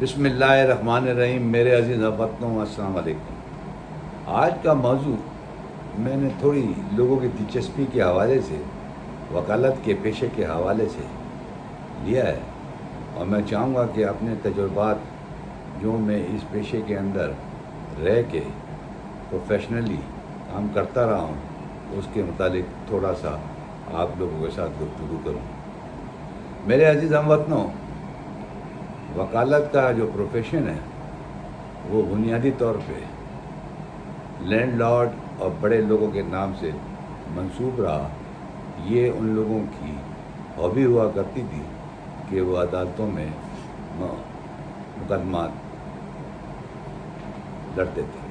بسم اللہ الرحمن الرحیم۔ میرے عزیز وطنوں، السلام علیکم۔ آج کا موضوع میں نے تھوڑی لوگوں کی دلچسپی کے حوالے سے، وکالت کے پیشے کے حوالے سے لیا ہے، اور میں چاہوں گا کہ اپنے تجربات جو میں اس پیشے کے اندر رہ کے پروفیشنلی کام کرتا رہا ہوں اس کے متعلق تھوڑا سا آپ لوگوں کے ساتھ گفتگو کروں۔ میرے عزیز ہم وطنوں، وکالت کا جو پروفیشن ہے وہ بنیادی طور پہ لینڈ لارڈ اور بڑے لوگوں کے نام سے منسوب رہا۔ یہ ان لوگوں کی ہابی ہوا کرتی تھی کہ وہ عدالتوں میں مقدمات لڑتے تھے۔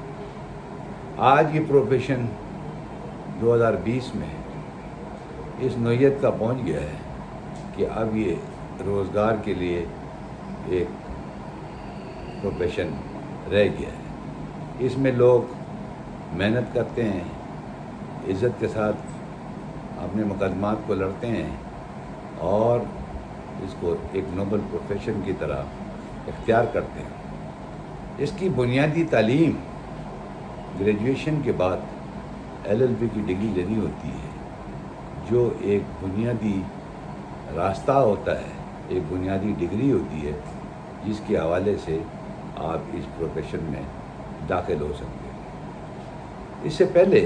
آج یہ پروفیشن 2020 میں اس نوعیت کا پہنچ گیا ہے کہ اب یہ روزگار کے لیے ایک پروفیشن رہ گیا ہے۔ اس میں لوگ محنت کرتے ہیں، عزت کے ساتھ اپنے مقدمات کو لڑتے ہیں اور اس کو ایک نوبل پروفیشن کی طرح اختیار کرتے ہیں۔ اس کی بنیادی تعلیم گریجویشن کے بعد LLB کی ڈگری لینی ہوتی ہے، جو ایک بنیادی راستہ ہوتا ہے، ایک بنیادی ڈگری ہوتی ہے جس کے حوالے سے آپ اس پروفیشن میں داخل ہو سکتے ہیں۔ اس سے پہلے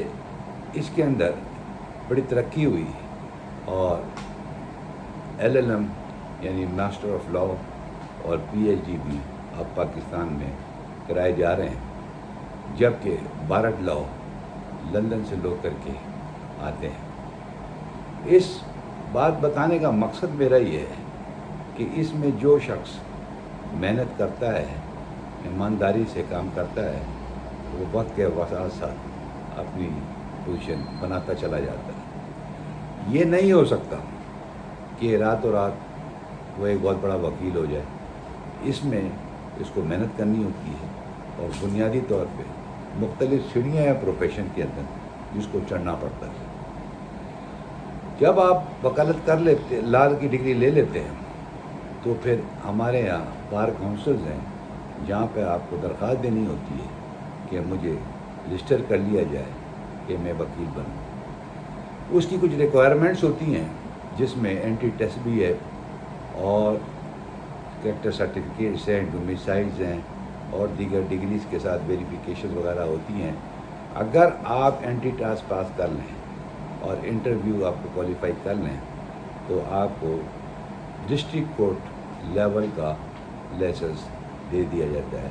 اس کے اندر بڑی ترقی ہوئی اور LLM یعنی ماسٹر آف لاء اور PhD بھی اب پاکستان میں کرائے جا رہے ہیں، جبکہ بارڈ لاء لندن سے لوگ کر کے آتے ہیں۔ اس بات بتانے کا مقصد میرا یہ ہے کہ اس میں جو شخص محنت کرتا ہے، ایمانداری سے کام کرتا ہے، وہ وقت کے ساتھ ساتھ اپنی پوزیشن بناتا چلا جاتا ہے۔ یہ نہیں ہو سکتا کہ راتوں رات وہ ایک بہت بڑا وکیل ہو جائے۔ اس میں اس کو محنت کرنی ہوتی ہے اور بنیادی طور پہ مختلف سیڑھیاں ہیں پروفیشن کے اندر جس کو چڑھنا پڑتا ہے۔ جب آپ وکالت کر لیتے، لاء کی ڈگری لے لیتے ہیں، تو پھر ہمارے یہاں بار کونسلز ہیں جہاں پہ آپ کو درخواست دینی ہوتی ہے کہ مجھے رجسٹر کر لیا جائے کہ میں وکیل بنوں۔ اس کی کچھ ریکوائرمنٹس ہوتی ہیں جس میں اینٹی ٹیسٹ بھی ہے اور کریکٹر سرٹیفکیٹس ہیں، ڈومیسائلز ہیں اور دیگر ڈگریز کے ساتھ ویریفیکیشن وغیرہ ہوتی ہیں۔ اگر آپ اینٹی ٹاسک پاس کر لیں اور انٹرویو آپ کو کوالیفائی کر لیں تو آپ کو ڈسٹرکٹ کورٹ لیول کا لائسنس دے دیا جاتا ہے،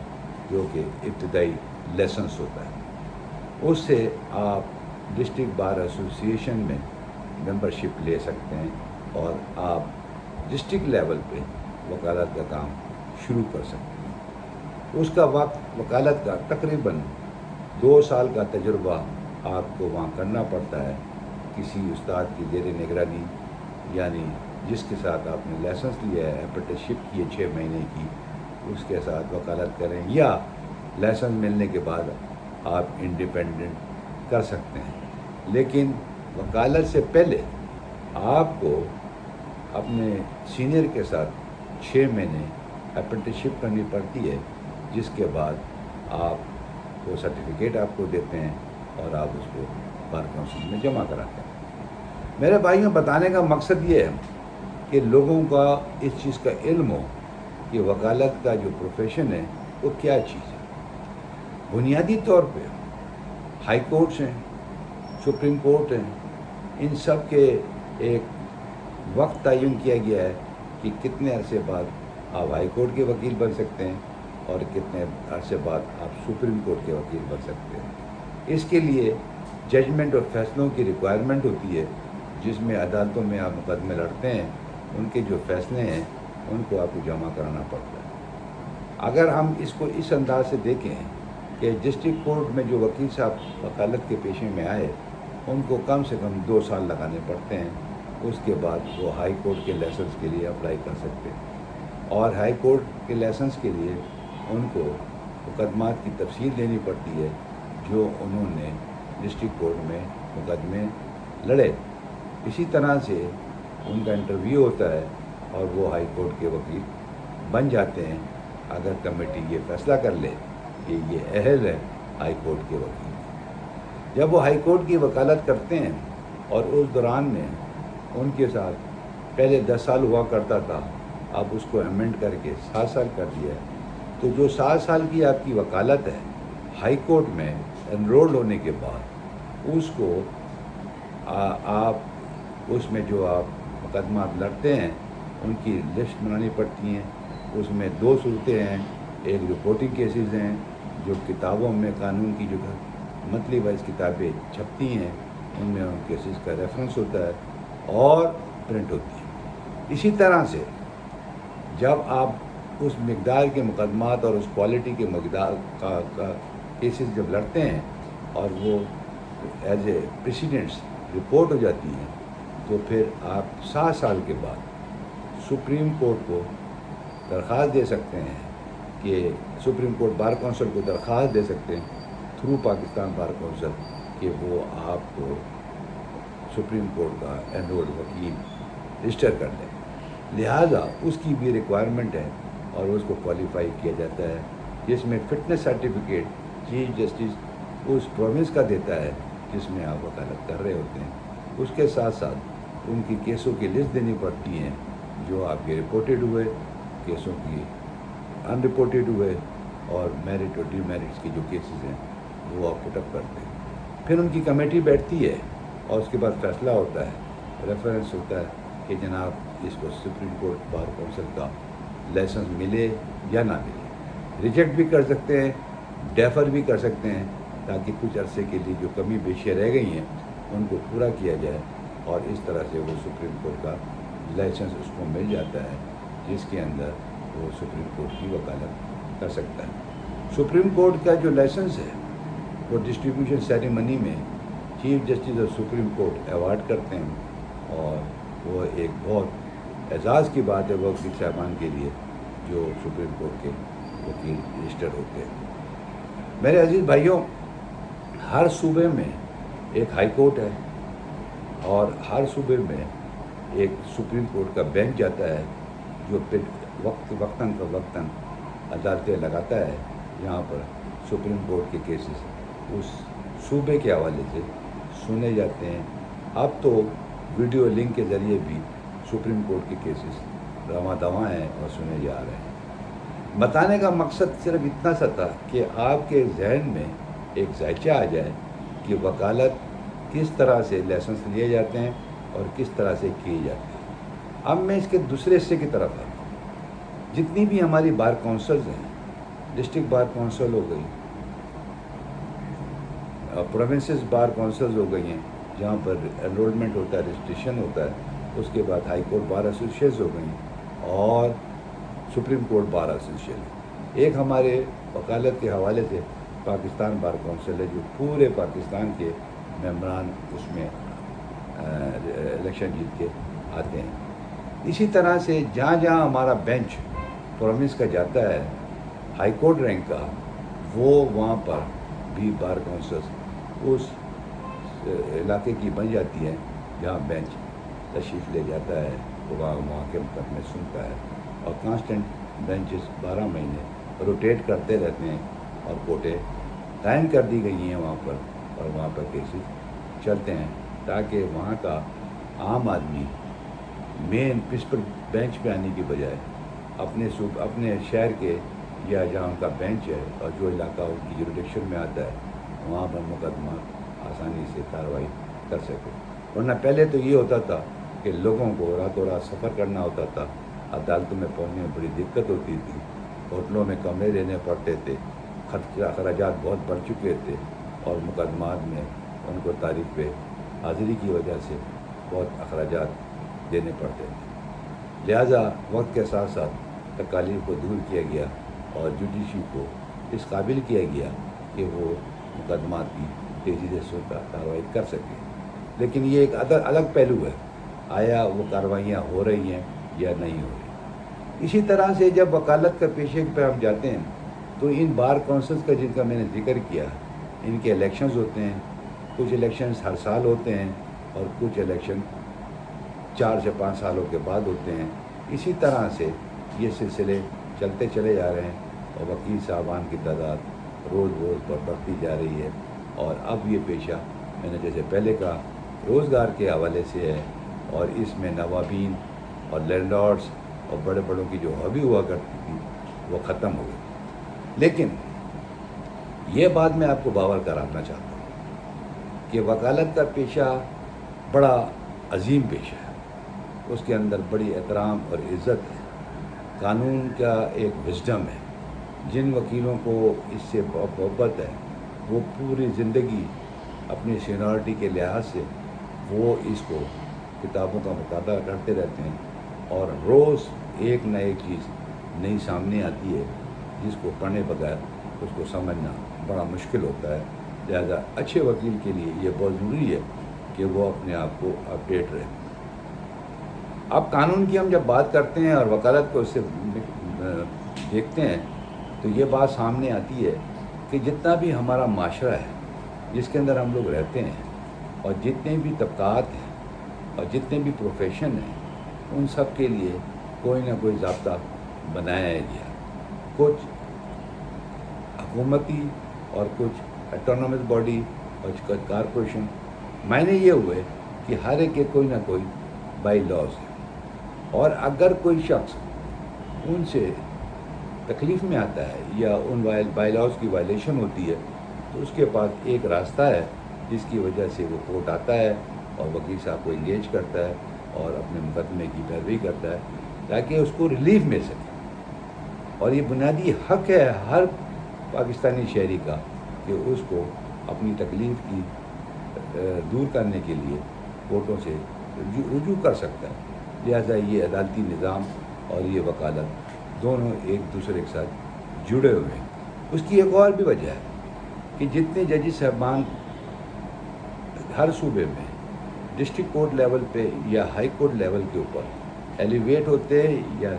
جو کہ ابتدائی لائسنس ہوتا ہے۔ اس سے آپ ڈسٹرکٹ بار ایسوسیشن میں ممبرشپ لے سکتے ہیں اور آپ ڈسٹرکٹ لیول پہ وکالت کا کام شروع کر سکتے ہیں۔ اس کا وقت وکالت کا تقریباً 2 سال کا تجربہ آپ کو وہاں کرنا پڑتا ہے، کسی استاد کی زیر نگرانی، یعنی جس کے ساتھ آپ نے لائسنس لیا ہے، اپرنٹسشپ کی ہے 6 مہینے کی، اس کے ساتھ وکالت کریں، یا لائسنس ملنے کے بعد آپ انڈیپینڈنٹ کر سکتے ہیں۔ لیکن وکالت سے پہلے آپ کو اپنے سینئر کے ساتھ 6 مہینے اپرنٹسشپ کرنی پڑتی ہے، جس کے بعد آپ وہ سرٹیفکیٹ آپ کو دیتے ہیں اور آپ اس کو بار کونسل میں جمع کراتے ہیں۔ میرے بھائیوں، بتانے کا مقصد یہ ہے کہ لوگوں کا اس چیز کا علم ہو کہ وکالت کا جو پروفیشن ہے وہ کیا چیز ہے۔ بنیادی طور پہ ہائی کورٹس ہیں، سپریم کورٹ ہیں، ان سب کے ایک وقت تعین کیا گیا ہے کہ کتنے عرصے بعد آپ ہائی کورٹ کے وکیل بن سکتے ہیں اور کتنے عرصے بعد آپ سپریم کورٹ کے وکیل بن سکتے ہیں۔ اس کے لیے ججمنٹ اور فیصلوں کی ریکوائرمنٹ ہوتی ہے، جس میں عدالتوں میں آپ مقدمے لڑتے ہیں، ان کے جو فیصلے ہیں ان کو آپ کو جمع کرانا پڑتا ہے۔ اگر ہم اس کو اس انداز سے دیکھیں کہ ڈسٹرکٹ کورٹ میں جو وکیل صاحب وکالت کے پیشے میں آئے، ان کو کم سے کم 2 سال لگانے پڑتے ہیں، اس کے بعد وہ ہائی کورٹ کے لائسنس کے لیے اپلائی کر سکتے ہیں، اور ہائی کورٹ کے لائسنس کے لیے ان کو مقدمات کی تفصیل دینی پڑتی ہے جو انہوں نے ڈسٹرکٹ کورٹ میں مقدمے لڑے۔ اسی طرح سے ان کا انٹرویو ہوتا ہے اور وہ ہائی کورٹ کے وکیل بن جاتے ہیں۔ اگر کمیٹی یہ فیصلہ کر لے کہ یہ اہل ہے ہائی کورٹ کے وکیل، جب وہ ہائی کورٹ کی وکالت کرتے ہیں اور اس دوران میں ان کے ساتھ پہلے 10 سال ہوا کرتا تھا، اب اس کو امینڈ کر کے 7 سال کر دیا ہے، تو جو 7 سال کی آپ کی وکالت ہے ہائی کورٹ میں انرولڈ ہونے کے بعد، اس کو آپ اس میں جو آپ مقدمات لڑتے ہیں ان کی لسٹ بنانی پڑتی ہیں۔ اس میں 2 صورتیں ہیں، ایک رپورٹنگ کیسز ہیں جو کتابوں میں قانون کی جو منتھلی وائز کتابیں چھپتی ہیں ان میں ان کیسز کا ریفرنس ہوتا ہے اور پرنٹ ہوتی ہے۔ اسی طرح سے جب آپ اس مقدار کے مقدمات اور اس کوالٹی کے مقدار کا کیسز جب لڑتے ہیں اور وہ ایز اے پریسیڈنٹس رپورٹ ہو جاتی ہیں، تو پھر آپ 7 سال کے بعد سپریم کورٹ کو درخواست دے سکتے ہیں کہ سپریم کورٹ بار کونسل کو درخواست دے سکتے ہیں تھرو پاکستان بار کونسل کہ وہ آپ کو سپریم کورٹ کا انرولڈ وکیل رجسٹر کر لیں۔ لہٰذا اس کی بھی ریکوائرمنٹ ہے اور اس کو کوالیفائی کیا جاتا ہے، جس میں فٹنس سرٹیفکیٹ چیف جسٹس اس پروونس کا دیتا ہے جس میں آپ وکالت کر رہے ہوتے ہیں۔ اس کے ساتھ ساتھ ان کی کیسوں کی لسٹ دینی پڑتی ہیں جو آپ کے رپورٹڈ ہوئے، کیسوں کی ان رپورٹڈ ہوئے، اور میرٹ اور ڈی میرٹس کے جو کیسز ہیں وہ آپ پٹ اپ کرتے ہیں۔ پھر ان کی کمیٹی بیٹھتی ہے اور اس کے بعد فیصلہ ہوتا ہے، ریفرنس ہوتا ہے کہ جناب اس کو سپریم کورٹ بار کونسل کا لائسنس ملے یا نہ ملے۔ ریجیکٹ بھی کر سکتے ہیں، ڈیفر بھی کر سکتے ہیں، تاکہ کچھ عرصے کے لیے جو کمی بیشیاں رہ گئی ہیں ان کو پورا کیا جائے، اور اس طرح سے وہ سپریم کورٹ کا لائسنس اس کو مل جاتا ہے جس کے اندر وہ سپریم کورٹ کی وکالت کر سکتا ہے۔ سپریم کورٹ کا جو لائسنس ہے وہ ڈسٹریبیوشن سیریمنی میں چیف جسٹس اور سپریم کورٹ ایوارڈ کرتے ہیں، اور وہ ایک بہت اعزاز کی بات ہے وکیل صاحبان کے لیے جو سپریم کورٹ کے وکیل رجسٹر ہوتے ہیں۔ میرے عزیز بھائیوں، ہر صوبے میں ایک ہائی کورٹ ہے اور ہر صوبے میں ایک سپریم کورٹ کا بینچ جاتا ہے جو پھر وقتاً فوقتاً عدالتیں لگاتا ہے، جہاں پر سپریم کورٹ کے کیسز اس صوبے کے حوالے سے سنے جاتے ہیں۔ اب تو ویڈیو لنک کے ذریعے بھی سپریم کورٹ کے کیسز رواں دواں ہیں اور سنے جا رہے ہیں۔ بتانے کا مقصد صرف اتنا سا تھا کہ آپ کے ذہن میں ایک ذائقہ آ جائے کہ وکالت کس طرح سے لائسنس لیے جاتے ہیں اور کس طرح سے کیے جاتے ہیں۔ اب میں اس کے دوسرے حصے کی طرف آتا ہوں۔ جتنی بھی ہماری بار کونسلز ہیں، ڈسٹرکٹ بار کونسل ہو گئی، پروونسز بار کونسلز ہو گئی ہیں جہاں پر انرولمنٹ ہوتا ہے، رجسٹریشن ہوتا ہے، اس کے بعد ہائی کورٹ بار ایسوسیشنز ہو گئیں اور سپریم کورٹ بار ایسوسیشن۔ ایک ہمارے وکالت کے حوالے سے پاکستان بار کونسل ہے جو پورے پاکستان کے ممبران اس میں الیکشن جیت کے آتے ہیں۔ اسی طرح سے جہاں جہاں ہمارا بینچ پروونس کا جاتا ہے ہائی کورٹ رینک کا، وہ وہاں پر بھی بار کونسلز اس علاقے کی بن جاتی ہے جہاں بینچ تشریف لے جاتا ہے، تو وہاں کے مقدمے سنتا ہے، اور کانسٹنٹ بینچز 12 مہینے روٹیٹ کرتے رہتے ہیں اور کوٹیں قائم کر دی گئی ہیں وہاں پر، اور وہاں پر کیسز چلتے ہیں تاکہ وہاں کا عام آدمی مین پرنسپل بینچ پہ آنے کی بجائے اپنے شہر کے یا جہاں ان کا بینچ ہے اور جو علاقہ ان کی جوریڈکشن میں آتا ہے وہاں پر مقدمہ آسانی سے کارروائی کر سکے۔ ورنہ پہلے تو یہ ہوتا تھا کہ لوگوں کو راتوں رات سفر کرنا ہوتا تھا، عدالتوں میں پہنچنے میں بڑی دقت ہوتی تھی، ہوٹلوں میں کمرے لینے پڑتے تھے، اخراجات بہت بڑھ چکے تھے، اور مقدمات میں ان کو تاریخ پہ حاضری کی وجہ سے بہت اخراجات دینے پڑتے تھے۔ لہٰذا وقت کے ساتھ ساتھ تکالیف کو دور کیا گیا اور جوڈیشری کو اس قابل کیا گیا کہ وہ مقدمات کی تیزی سے سنتا کارروائی کر سکے۔ لیکن یہ ایک الگ پہلو ہے، آیا وہ کارروائیاں ہو رہی ہیں یا نہیں ہو رہی۔ اسی طرح سے جب وکالت کا پیشے پہ ہم جاتے ہیں تو ان بار کونسلز کا جن کا میں نے ذکر کیا، ان کے الیکشنز ہوتے ہیں، کچھ الیکشنز ہر سال ہوتے ہیں اور کچھ الیکشن 4 سے 5 سالوں کے بعد ہوتے ہیں۔ اسی طرح سے یہ سلسلے چلتے چلے جا رہے ہیں اور وکیل صاحبان کی تعداد روز روز بڑھتی جا رہی ہے. اور اب یہ پیشہ میں نے جیسے پہلے کہا روزگار کے حوالے سے ہے, اور اس میں نوابین اور لینڈ لارڈس اور بڑے بڑوں کی جو ہابی ہوا کرتی تھی وہ ختم ہو گئی. لیکن یہ بات میں آپ کو باور کرانا چاہتا ہوں کہ وکالت کا پیشہ بڑا عظیم پیشہ ہے. اس کے اندر بڑی احترام اور عزت ہے. قانون کا ایک وزڈم ہے. جن وکیلوں کو اس سے محبت ہے وہ پوری زندگی اپنی سینیورٹی کے لحاظ سے وہ اس کو کتابوں کا مطالعہ کرتے رہتے ہیں, اور روز ایک نہ ایک چیز نئی سامنے آتی ہے جس کو پڑھنے بغیر اس کو سمجھنا بڑا مشکل ہوتا ہے. لہذا اچھے وکیل کے لیے یہ بہت ضروری ہے کہ وہ اپنے آپ کو اپڈیٹ رہے. اب قانون کی ہم جب بات کرتے ہیں اور وکالت کو اس سے دیکھتے ہیں تو یہ بات سامنے آتی ہے کہ جتنا بھی ہمارا معاشرہ ہے جس کے اندر ہم لوگ رہتے ہیں, اور جتنے بھی طبقات ہیں اور جتنے بھی پروفیشن ہیں, ان سب کے لیے کوئی نہ کوئی ضابطہ بنایا گیا. کچھ حکومتی اور کچھ اٹونومس باڈی اور کچھ کارپوریشن. معنی یہ ہوئے کہ ہر ایک کے کوئی نہ کوئی بائی لاز ہے, اور اگر کوئی شخص ان سے تکلیف میں آتا ہے یا ان بائی لاز کی وائلیشن ہوتی ہے تو اس کے پاس ایک راستہ ہے جس کی وجہ سے وہ کورٹ آتا ہے اور وکیل صاحب کو انگیج کرتا ہے اور اپنے مقدمے کی پیروی کرتا ہے تاکہ اس کو ریلیف مل سکے. اور یہ بنیادی حق ہے ہر پاکستانی شہری کا کہ اس کو اپنی تکلیف کی دور کرنے کے لیے کورٹوں سے رجوع کر سکتا ہے. لہٰذا یہ عدالتی نظام اور یہ وکالت دونوں ایک دوسرے کے ساتھ جڑے ہوئے ہیں. اس کی ایک اور بھی وجہ ہے کہ جتنے ججز صاحبان ہر صوبے میں ڈسٹرکٹ کورٹ لیول پہ یا ہائی کورٹ لیول کے اوپر ایلیویٹ ہوتے ہیں یا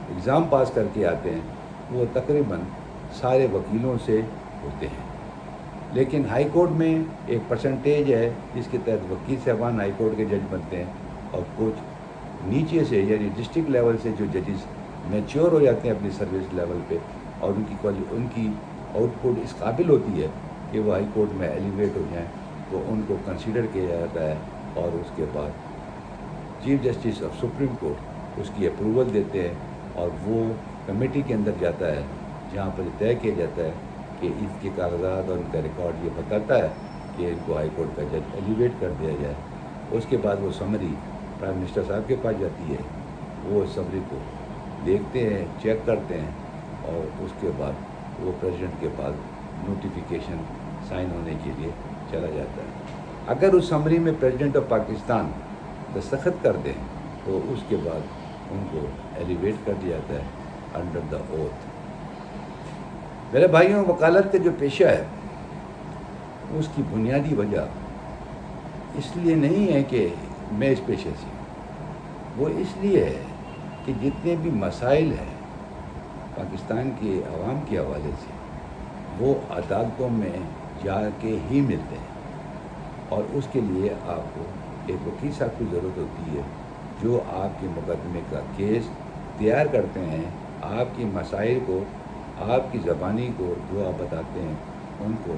ایگزام پاس کر کے آتے ہیں, وہ تقریباً سارے وکیلوں سے ہوتے ہیں. لیکن ہائی کورٹ میں ایک پرسنٹیج ہے جس کے تحت وکیل صاحبان ہائی کورٹ کے جج بنتے ہیں, اور کچھ نیچے سے یعنی ڈسٹرکٹ لیول سے جو ججز میچور ہو جاتے ہیں اپنی سروس لیول پہ, اور ان کی آؤٹ پٹ اس قابل ہوتی ہے کہ وہ ہائی کورٹ میں ایلیویٹ ہو جائیں, تو ان کو کنسیڈر کیا جاتا ہے اور اس کے بعد chief justice of supreme court اس کی اپروول دیتے ہیں, اور وہ کمیٹی کے اندر جاتا ہے جہاں پر طے کیا جاتا ہے کہ ان کے کاغذات اور ان کا ریکارڈ یہ بتاتا ہے کہ ان کو ہائی کورٹ کا جج ایلیویٹ کر دیا جائے. اس کے بعد وہ سمری پرائم منسٹر صاحب کے پاس جاتی ہے, وہ اس سمری کو دیکھتے ہیں, چیک کرتے ہیں, اور اس کے بعد وہ پریزیڈنٹ کے پاس نوٹیفیکیشن سائن ہونے کے لیے چلا جاتا ہے. اگر اس سمری میں پریزیڈنٹ آف پاکستان دستخط کر دیں تو اس کے بعد ان کو ایلیویٹ کر دیا جاتا ہے انڈر دا اوتھ. میرے بھائیوں, وکالت کا جو پیشہ ہے اس کی بنیادی وجہ اس لیے نہیں ہے کہ میں اس پیشے سے ہوں, وہ اس لیے ہے کہ جتنے بھی مسائل ہیں پاکستان کے عوام کے حوالے سے وہ عدالتوں میں جا کے ہی ملتے ہیں, اور اس کے لیے آپ کو ایک وکیل صاحب کی ضرورت ہوتی ہے جو آپ کے مقدمے کا کیس تیار کرتے ہیں, آپ کے مسائل کو, آپ کی زبانی کو جو آپ بتاتے ہیں ان کو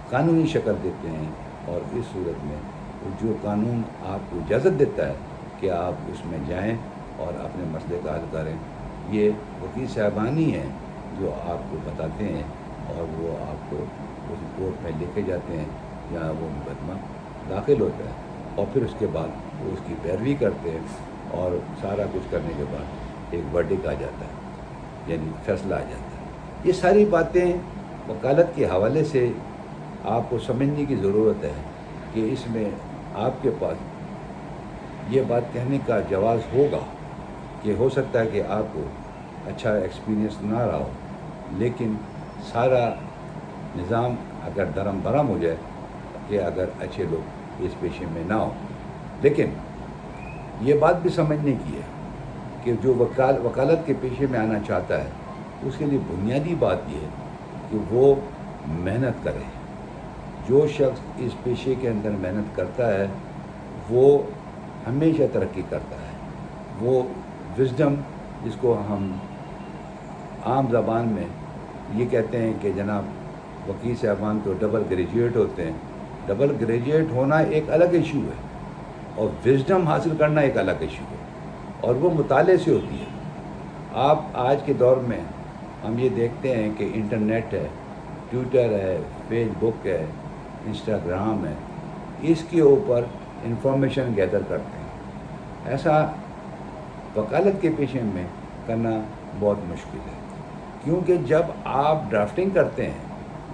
قانونی شکل دیتے ہیں, اور اس صورت میں جو قانون آپ کو اجازت دیتا ہے کہ آپ اس میں جائیں اور اپنے مسئلے کا حل کریں, یہ وکیل صاحبان ہی ہیں جو آپ کو بتاتے ہیں, اور وہ آپ کو اس کورٹ میں لے کے جاتے ہیں جہاں وہ مقدمہ داخل ہوتا ہے, اور پھر اس کے بعد وہ اس کی پیروی کرتے ہیں, اور سارا کچھ کرنے کے بعد ایک ورڈکٹ آ جاتا ہے یعنی فیصلہ آ جاتا ہے. یہ ساری باتیں وکالت کے حوالے سے آپ کو سمجھنے کی ضرورت ہے کہ اس میں آپ کے پاس یہ بات کہنے کا جواز ہوگا کہ ہو سکتا ہے کہ آپ کو اچھا ایکسپیرینس نہ رہا ہو, لیکن سارا نظام اگر درم برہم ہو جائے کہ اگر اچھے لوگ اس پیشے میں نہ ہوں. لیکن یہ بات بھی سمجھنے کی ہے کہ جو وکالت کے پیشے میں آنا چاہتا ہے اس کے لیے بنیادی بات یہ ہے کہ وہ محنت کرے. جو شخص اس پیشے کے اندر محنت کرتا ہے وہ ہمیشہ ترقی کرتا ہے. وہ وزڈم جس کو ہم عام زبان میں یہ کہتے ہیں کہ جناب وکیل صاحبان تو ڈبل گریجویٹ ہوتے ہیں. ڈبل گریجویٹ ہونا ایک الگ ایشو ہے اور وزڈم حاصل کرنا ایک الگ ایشو ہے, اور وہ مطالعے سے ہوتی ہے. آپ آج کے دور میں ہم یہ دیکھتے ہیں کہ انٹرنیٹ ہے, ٹویٹر ہے, فیس بک ہے, انسٹاگرام ہے, اس کے اوپر انفارمیشن گیدر کرتے ہیں. ایسا وکالت کے پیشے میں کرنا بہت مشکل ہے, کیونکہ جب آپ ڈرافٹنگ کرتے ہیں,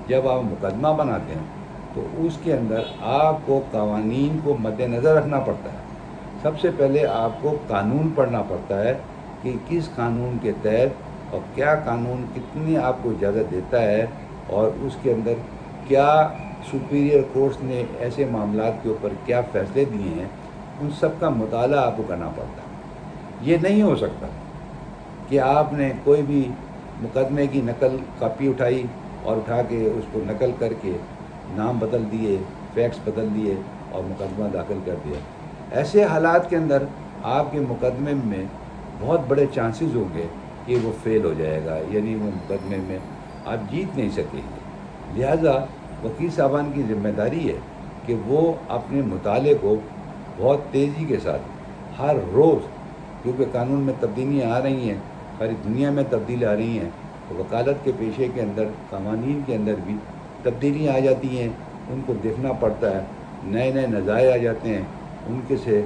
جب آپ مقدمہ بناتے ہیں, تو اس کے اندر آپ کو قوانین کو مد نظر رکھنا پڑتا ہے. سب سے پہلے آپ کو قانون پڑھنا پڑتا ہے کہ کس قانون کے تحت اور کیا قانون کتنی آپ کو اجازت دیتا ہے, اور اس کے اندر کیا سپیریئر کورٹس نے ایسے معاملات کے اوپر کیا فیصلے دیے ہیں, ان سب کا مطالعہ آپ کو کرنا پڑتا ہے. یہ نہیں ہو سکتا کہ آپ نے کوئی بھی مقدمے کی نقل کاپی اٹھائی اور اٹھا کے اس کو نقل کر کے نام بدل دیے, فیکس بدل دیے اور مقدمہ داخل کر دیا. ایسے حالات کے اندر آپ کے مقدمے میں بہت بڑے چانسز ہوں گے کہ وہ فیل ہو جائے گا, یعنی وہ مقدمے میں آپ جیت نہیں سکیں گے. لہٰذا وکیل صاحبان کی ذمہ داری ہے کہ وہ اپنے مطالعے کو بہت تیزی کے ساتھ ہر روز, کیونکہ قانون میں تبدیلیاں آ رہی ہیں, ساری دنیا میں تبدیلی آ رہی ہیں, تو وکالت کے پیشے کے اندر قوانین کے اندر بھی تبدیلیاں آ جاتی ہیں, ان کو دیکھنا پڑتا ہے. نئے نئے نظائر آ جاتے ہیں, ان کے سے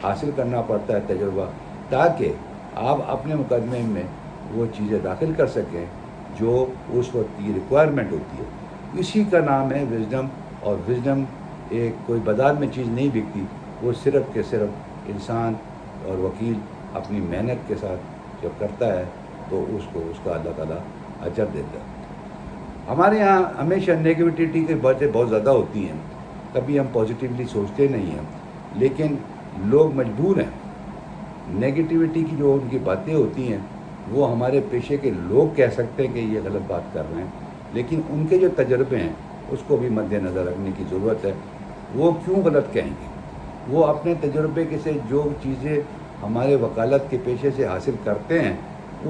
حاصل کرنا پڑتا ہے تجربہ, تاکہ آپ اپنے مقدمے میں وہ چیزیں داخل کر سکیں جو اس وقت کی ریکوائرمنٹ ہوتی ہے. اسی کا نام ہے وزڈم, اور وزڈم ایک کوئی بازار میں چیز نہیں بکتی, وہ صرف کہ صرف انسان اور وکیل اپنی محنت کے ساتھ جب کرتا ہے تو اس کو اس کا اللہ تعالیٰ اجر دیتا ہے. ہمارے یہاں ہمیشہ نیگیٹیوٹی کی باتیں بہت زیادہ ہوتی ہیں, کبھی ہم پازیٹیولی سوچتے نہیں ہیں, لیکن لوگ مجبور ہیں. نیگیٹیوٹی کی جو ان کی باتیں ہوتی ہیں وہ ہمارے پیشے کے لوگ کہہ سکتے ہیں کہ یہ غلط بات کر رہے ہیں, لیکن ان کے جو تجربے ہیں اس کو بھی مد نظر رکھنے کی ضرورت ہے. وہ کیوں غلط کہیں گے؟ وہ اپنے تجربے کے سے جو چیزیں ہمارے وکالت کے پیشے سے حاصل کرتے ہیں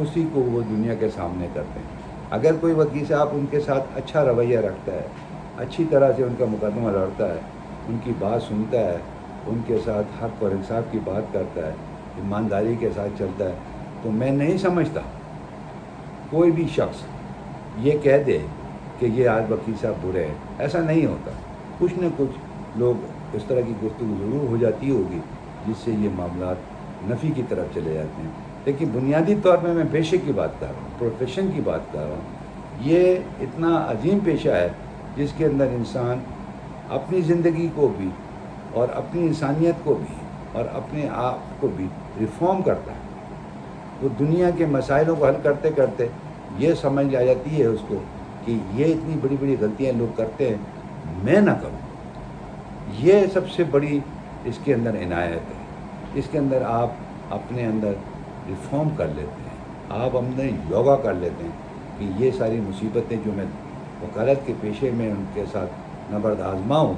اسی کو وہ دنیا کے سامنے کرتے ہیں. اگر کوئی وکیل صاحب ان کے ساتھ اچھا رویہ رکھتا ہے, اچھی طرح سے ان کا مقدمہ لڑتا ہے, ان کی بات سنتا ہے, ان کے ساتھ حق اور انصاف کی بات کرتا ہے, ایمانداری کے ساتھ چلتا ہے, تو میں نہیں سمجھتا کوئی بھی شخص یہ کہہ دے کہ یہ آج وکیل صاحب برے ہیں. ایسا نہیں ہوتا. کچھ نہ کچھ لوگ اس طرح کی گفتگو ضرور ہو جاتی ہوگی جس سے یہ معاملات نفی کی طرف چلے جاتے ہیں. لیکن بنیادی طور پہ میں پیشے کی بات کر رہا ہوں, پروفیشن کی بات کر رہا ہوں. یہ اتنا عظیم پیشہ ہے جس کے اندر انسان اپنی زندگی کو بھی اور اپنی انسانیت کو بھی اور اپنے آپ کو بھی ریفارم کرتا ہے. وہ دنیا کے مسائلوں کو حل کرتے کرتے یہ سمجھ آ جاتی ہے اس کو کہ یہ اتنی بڑی بڑی غلطیاں لوگ کرتے ہیں, میں نہ کروں. یہ سب سے بڑی اس کے اندر عنایت ہے. اس کے اندر آپ اپنے اندر ریفارم کر لیتے ہیں, آپ اپنے یوگا کر لیتے ہیں کہ یہ ساری مصیبتیں جو میں وکالت کے پیشے میں ان کے ساتھ نبرد آزما ہوں,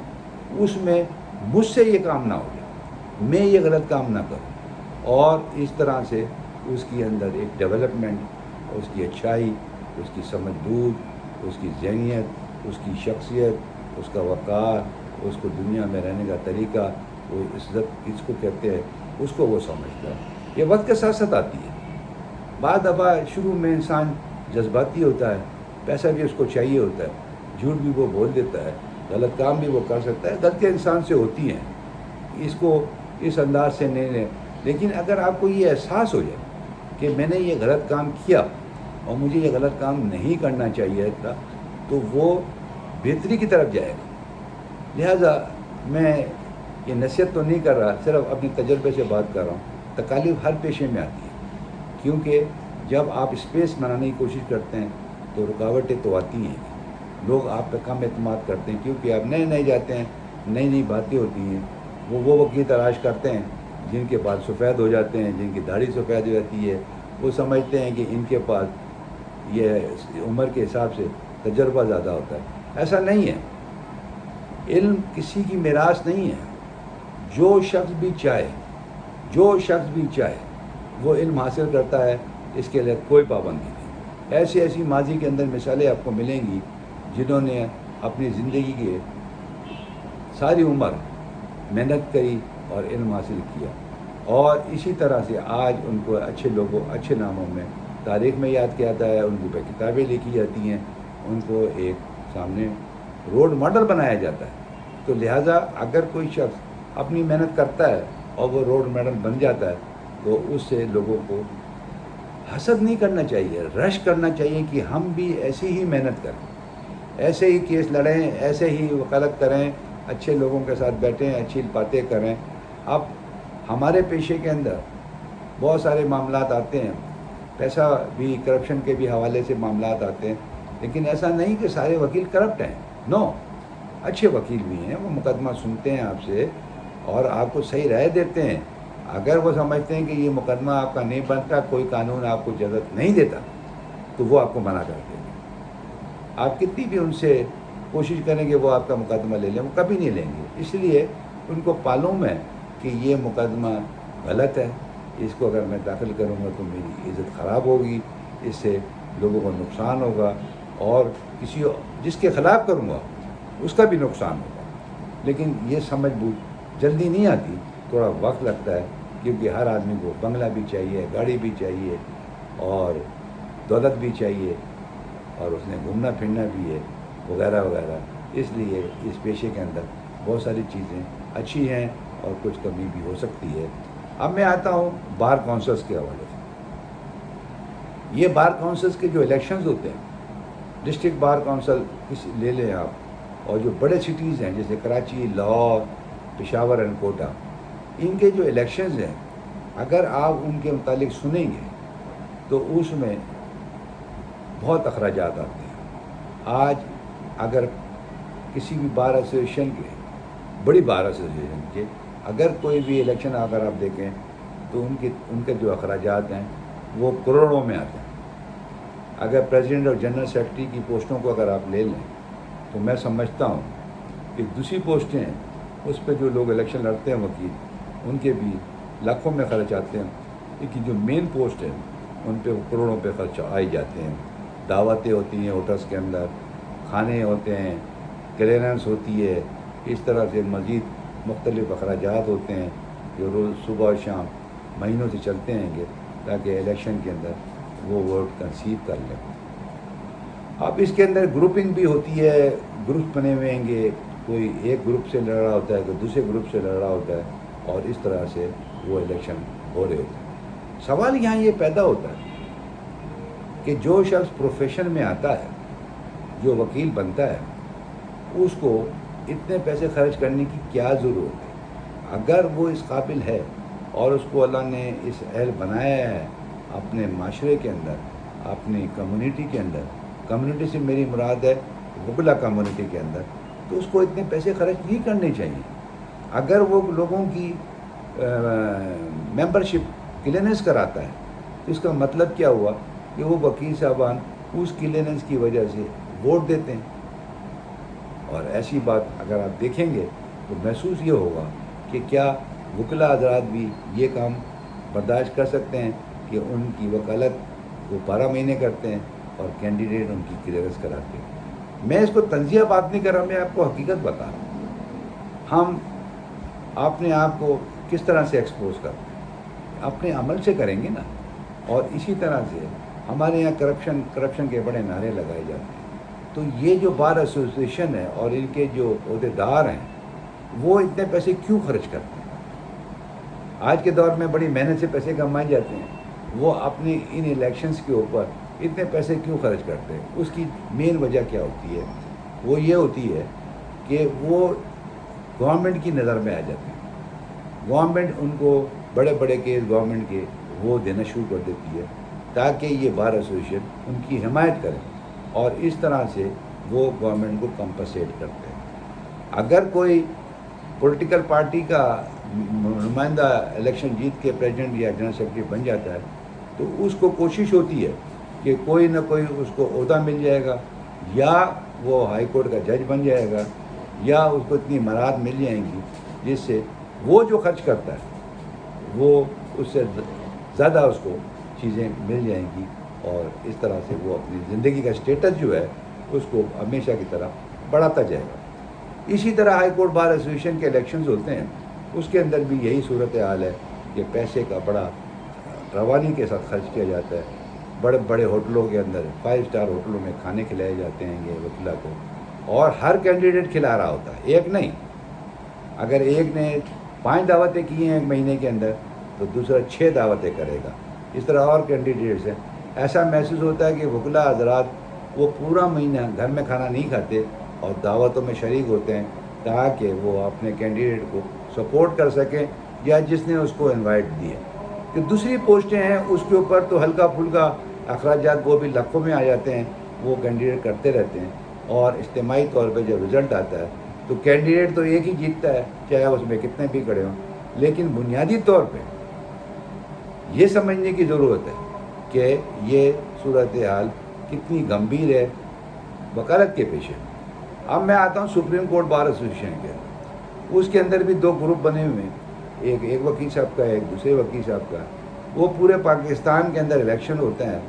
اس میں مجھ سے یہ کام نہ ہو جائے, میں یہ غلط کام نہ کروں. اور اس طرح سے اس کی اندر ایک ڈیولپمنٹ, اس کی اچھائی, اس کی سمجھ بوجھ, اس کی ذہنیت, اس کی شخصیت, اس کا وقار, اس کو دنیا میں رہنے کا طریقہ, وہ عزت کس کو کہتے ہیں, اس کو وہ سمجھتا ہے. یہ وقت کے ساتھ ساتھ آتی ہے. بعض دفعہ شروع میں انسان جذباتی ہوتا ہے, پیسہ بھی اس کو چاہیے ہوتا ہے, جھوٹ بھی وہ بول دیتا ہے, غلط کام بھی وہ کر سکتا ہے. غلطیاں انسان سے ہوتی ہیں, اس کو اس انداز سے نہیں لیں. لیکن اگر آپ کو یہ احساس ہو جائے کہ میں نے یہ غلط کام کیا اور مجھے یہ غلط کام نہیں کرنا چاہیے تھا, تو وہ بہتری کی طرف جائے گا. لہٰذا میں یہ نصیحت تو نہیں کر رہا, صرف اپنے تجربے سے بات کر رہا ہوں. تکالیف ہر پیشے میں آتی ہے, کیونکہ جب آپ اسپیس بنانے کی کوشش کرتے ہیں تو رکاوٹیں تو آتی ہیں. لوگ آپ پہ کم اعتماد کرتے ہیں کیونکہ آپ نئے نئے جاتے ہیں, نئی نئی باتیں ہوتی ہیں. وہ وکیل تلاش کرتے ہیں جن کے بال سفید ہو جاتے ہیں, جن کی داڑھی سفید ہو جاتی ہے. وہ سمجھتے ہیں کہ ان کے پاس یہ عمر کے حساب سے تجربہ زیادہ ہوتا ہے. ایسا نہیں ہے. علم کسی کی میراث نہیں ہے. جو شخص بھی چاہے وہ علم حاصل کرتا ہے, اس کے لیے کوئی پابندی نہیں. ایسی ماضی کے اندر مثالیں آپ کو ملیں گی جنہوں نے اپنی زندگی کے ساری عمر محنت کری اور علم حاصل کیا، اور اسی طرح سے آج ان کو اچھے لوگوں اچھے ناموں میں تاریخ میں یاد کیا جاتا ہے، ان کی کتابیں لکھی جاتی ہیں، ان کو ایک سامنے رول ماڈل بنایا جاتا ہے۔ تو لہٰذا اگر کوئی شخص اپنی محنت کرتا ہے اور وہ رول ماڈل بن جاتا ہے تو اس سے لوگوں کو حسد نہیں کرنا چاہیے، رش کرنا چاہیے کہ ہم بھی ایسی ہی محنت کریں، ایسے ہی کیس لڑیں، ایسے ہی وکالت کریں، اچھے لوگوں کے ساتھ بیٹھیں، اچھی باتیں کریں۔ اب ہمارے پیشے کے اندر بہت سارے معاملات آتے ہیں، پیسہ بھی کرپشن کے بھی حوالے سے معاملات آتے ہیں، لیکن ایسا نہیں کہ سارے وکیل کرپٹ ہیں، نو، اچھے وکیل بھی ہیں، وہ مقدمہ سنتے ہیں آپ سے اور آپ کو صحیح رائے دیتے ہیں۔ اگر وہ سمجھتے ہیں کہ یہ مقدمہ آپ کا نہیں بنتا، کوئی قانون آپ کو اجازت نہیں دیتا، تو وہ آپ کو منع کر دیں گے۔ آپ کتنی بھی ان سے کوشش کریں گے وہ آپ کا مقدمہ لے لیں، وہ کبھی نہیں لیں گے۔ اس لیے ان کو معلوم ہے کہ یہ مقدمہ غلط ہے، اس کو اگر میں داخل کروں گا تو میری عزت خراب ہوگی، اس سے لوگوں کو نقصان ہوگا، اور کسی جس کے خلاف کروں گا اس کا بھی نقصان ہوگا۔ لیکن یہ سمجھ بوجھ جلدی نہیں آتی، تھوڑا وقت لگتا ہے، کیونکہ ہر آدمی کو بنگلہ بھی چاہیے، گاڑی بھی چاہیے، اور دولت بھی چاہیے، اور اس نے گھومنا پھرنا بھی ہے، وغیرہ وغیرہ۔ اس لیے اس پیشے کے اندر بہت ساری چیزیں اچھی ہیں اور کچھ کمی بھی ہو سکتی ہے۔ اب میں آتا ہوں بار کونسلس کے حوالے سے۔ یہ بار کونسلس کے جو الیکشنز ہوتے ہیں، ڈسٹرکٹ بار کونسل لے لیں آپ، اور جو بڑے سٹیز ہیں جیسے کراچی، لاہور، پشاور اینڈ کوٹا، ان کے جو الیکشنز ہیں اگر آپ ان کے متعلق سنیں گے تو اس میں بہت اخراجات آتے ہیں۔ آج اگر کسی بھی بار ایسوسیشن کے، بڑی بار ایسوسیشن کے، اگر کوئی بھی الیکشن اگر آپ دیکھیں تو ان کے جو اخراجات ہیں وہ کروڑوں میں آتے ہیں۔ اگر پریزیڈنٹ اور جنرل سیکرٹری کی پوسٹوں کو اگر آپ لے لیں تو میں سمجھتا ہوں کہ دوسری پوسٹیں ہیں اس پہ جو لوگ الیکشن لڑتے ہیں وکیل، ان کے بھی لاکھوں میں خرچ آتے ہیں، لیکن جو مین پوسٹ ہیں ان پہ کروڑوں پہ خرچ آئے جاتے ہیں۔ دعوتیں ہوتی ہیں ہوٹلس کے اندر، کھانے ہوتے ہیں، کلیئرنس ہوتی ہے، اس طرح سے مزید مختلف اخراجات ہوتے ہیں جو روز صبح اور شام مہینوں سے چلتے ہیں گے تاکہ الیکشن کے اندر وہ ووٹ کنسیو کر لیں۔ اب اس کے اندر گروپنگ بھی ہوتی ہے، گروپ بنے ہوئے ہیں گے، کوئی ایک گروپ سے لڑ رہا ہوتا ہے، کوئی دوسرے گروپ سے لڑ رہا ہوتا ہے، اور اس طرح سے وہ الیکشن ہو رہے ہوتے ہیں۔ سوال یہاں یہ پیدا ہوتا ہے کہ جو شخص پروفیشن میں آتا ہے، جو وکیل بنتا ہے، اس کو اتنے پیسے خرچ کرنے کی کیا ضرورت ہے؟ اگر وہ اس قابل ہے اور اس کو اللہ نے اس اہل بنایا ہے اپنے معاشرے کے اندر، اپنی کمیونٹی کے اندر، کمیونٹی سے میری مراد ہے وکلا کمیونٹی کے اندر، تو اس کو اتنے پیسے خرچ نہیں کرنے چاہیے۔ اگر وہ لوگوں کی ممبرشپ کلیئرنس کراتا ہے تو اس کا مطلب کیا ہوا کہ وہ وکیل صاحبان اس کلیئرنس کی وجہ سے ووٹ دیتے ہیں۔ اور ایسی بات اگر آپ دیکھیں گے تو محسوس یہ ہوگا کہ کیا وکلا حضرات بھی یہ کام برداشت کر سکتے ہیں کہ ان کی وکالت وہ 12 مہینے کرتے ہیں اور کینڈیڈیٹ ان کی کلیئرنس کراتے ہیں۔ میں اس کو تنزیہ بات نہیں کر رہا، میں آپ کو حقیقت بتا رہا ہوں۔ ہم اپنے آپ کو کس طرح سے ایکسپوز کرتے ہیں؟ اپنے عمل سے کریں گے نا۔ اور اسی طرح سے ہمارے یہاں کرپشن کے بڑے نعرے لگائے جاتے ہیں۔ تو یہ جو بار ایسوسیشن ہے اور ان کے جو عہدیدار ہیں وہ اتنے پیسے کیوں خرچ کرتے ہیں؟ آج کے دور میں بڑی محنت سے پیسے کمائے جاتے ہیں، وہ اپنے ان الیکشنز کے اوپر اتنے پیسے کیوں خرچ کرتے ہیں؟ اس کی مین وجہ کیا ہوتی ہے؟ وہ یہ ہوتی ہے کہ وہ گورنمنٹ کی نظر میں آ جاتے ہیں۔ گورنمنٹ ان کو بڑے بڑے کیس گورنمنٹ کے وہ دینا شروع کر دیتی ہے تاکہ یہ بار ایسوسیشن ان کی حمایت کرے، اور اس طرح سے وہ گورنمنٹ کو کمپنسیٹ کرتے ہیں۔ اگر کوئی پولیٹیکل پارٹی کا نمائندہ الیکشن جیت کے پریزیڈنٹ یا جنرل سیکرٹری بن جاتا ہے تو اس کو کوشش ہوتی ہے کہ کوئی نہ کوئی اس کو عہدہ مل جائے گا، یا وہ ہائی کورٹ کا جج بن جائے گا، یا اس کو اتنی مراد مل جائیں گی جس سے وہ جو خرچ کرتا ہے وہ اس سے زیادہ اس کو چیزیں مل جائیں گی، اور اس طرح سے وہ اپنی زندگی کا اسٹیٹس جو ہے اس کو ہمیشہ کی طرح بڑھاتا جائے گا۔ اسی طرح ہائی کورٹ بار ایسوسیشن کے الیکشنز ہوتے ہیں، اس کے اندر بھی یہی صورت حال ہے کہ پیسے کا بڑا روانی کے ساتھ خرچ کیا جاتا ہے۔ بڑے بڑے ہوٹلوں کے اندر 5 اسٹار ہوٹلوں میں کھانے کھلائے جاتے ہیں یہ وکلا کو، اور ہر کینڈیڈیٹ کھلا رہا ہوتا ہے، ایک نہیں۔ اگر ایک نے 5 دعوتیں کی ہیں ایک مہینے کے اندر تو دوسرا 6 دعوتیں کرے گا، اس طرح اور کینڈیڈیٹس ہیں۔ ایسا محسوس ہوتا ہے کہ وکلا حضرات وہ پورا مہینہ گھر میں کھانا نہیں کھاتے اور دعوتوں میں شریک ہوتے ہیں تاکہ وہ اپنے کینڈیڈیٹ کو سپورٹ کر سکیں یا جس نے اس کو انوائٹ دیے۔ کہ دوسری پوسٹیں ہیں اس کے اوپر تو ہلکا پھلکا اخراجات وہ بھی لاکھوں میں آ جاتے ہیں، وہ کینڈیڈیٹ کرتے رہتے ہیں، اور اجتماعی طور پہ جب رزلٹ آتا ہے تو کینڈیڈیٹ تو ایک ہی جیتتا ہے چاہے اس میں کتنے بھی کھڑے ہوں۔ لیکن بنیادی طور پہ یہ سمجھنے کی ضرورت ہے کہ یہ صورتحال کتنی گمبھیر ہے وکالت کے پیشے میں۔ اب میں آتا ہوں سپریم کورٹ بار ایسوسیشن کے، اس کے اندر بھی 2 گروپ بنے ہوئے ہیں، ایک وکیل صاحب کا ہے، ایک دوسرے وکیل صاحب کا۔ وہ پورے پاکستان کے اندر الیکشن ہوتے ہیں،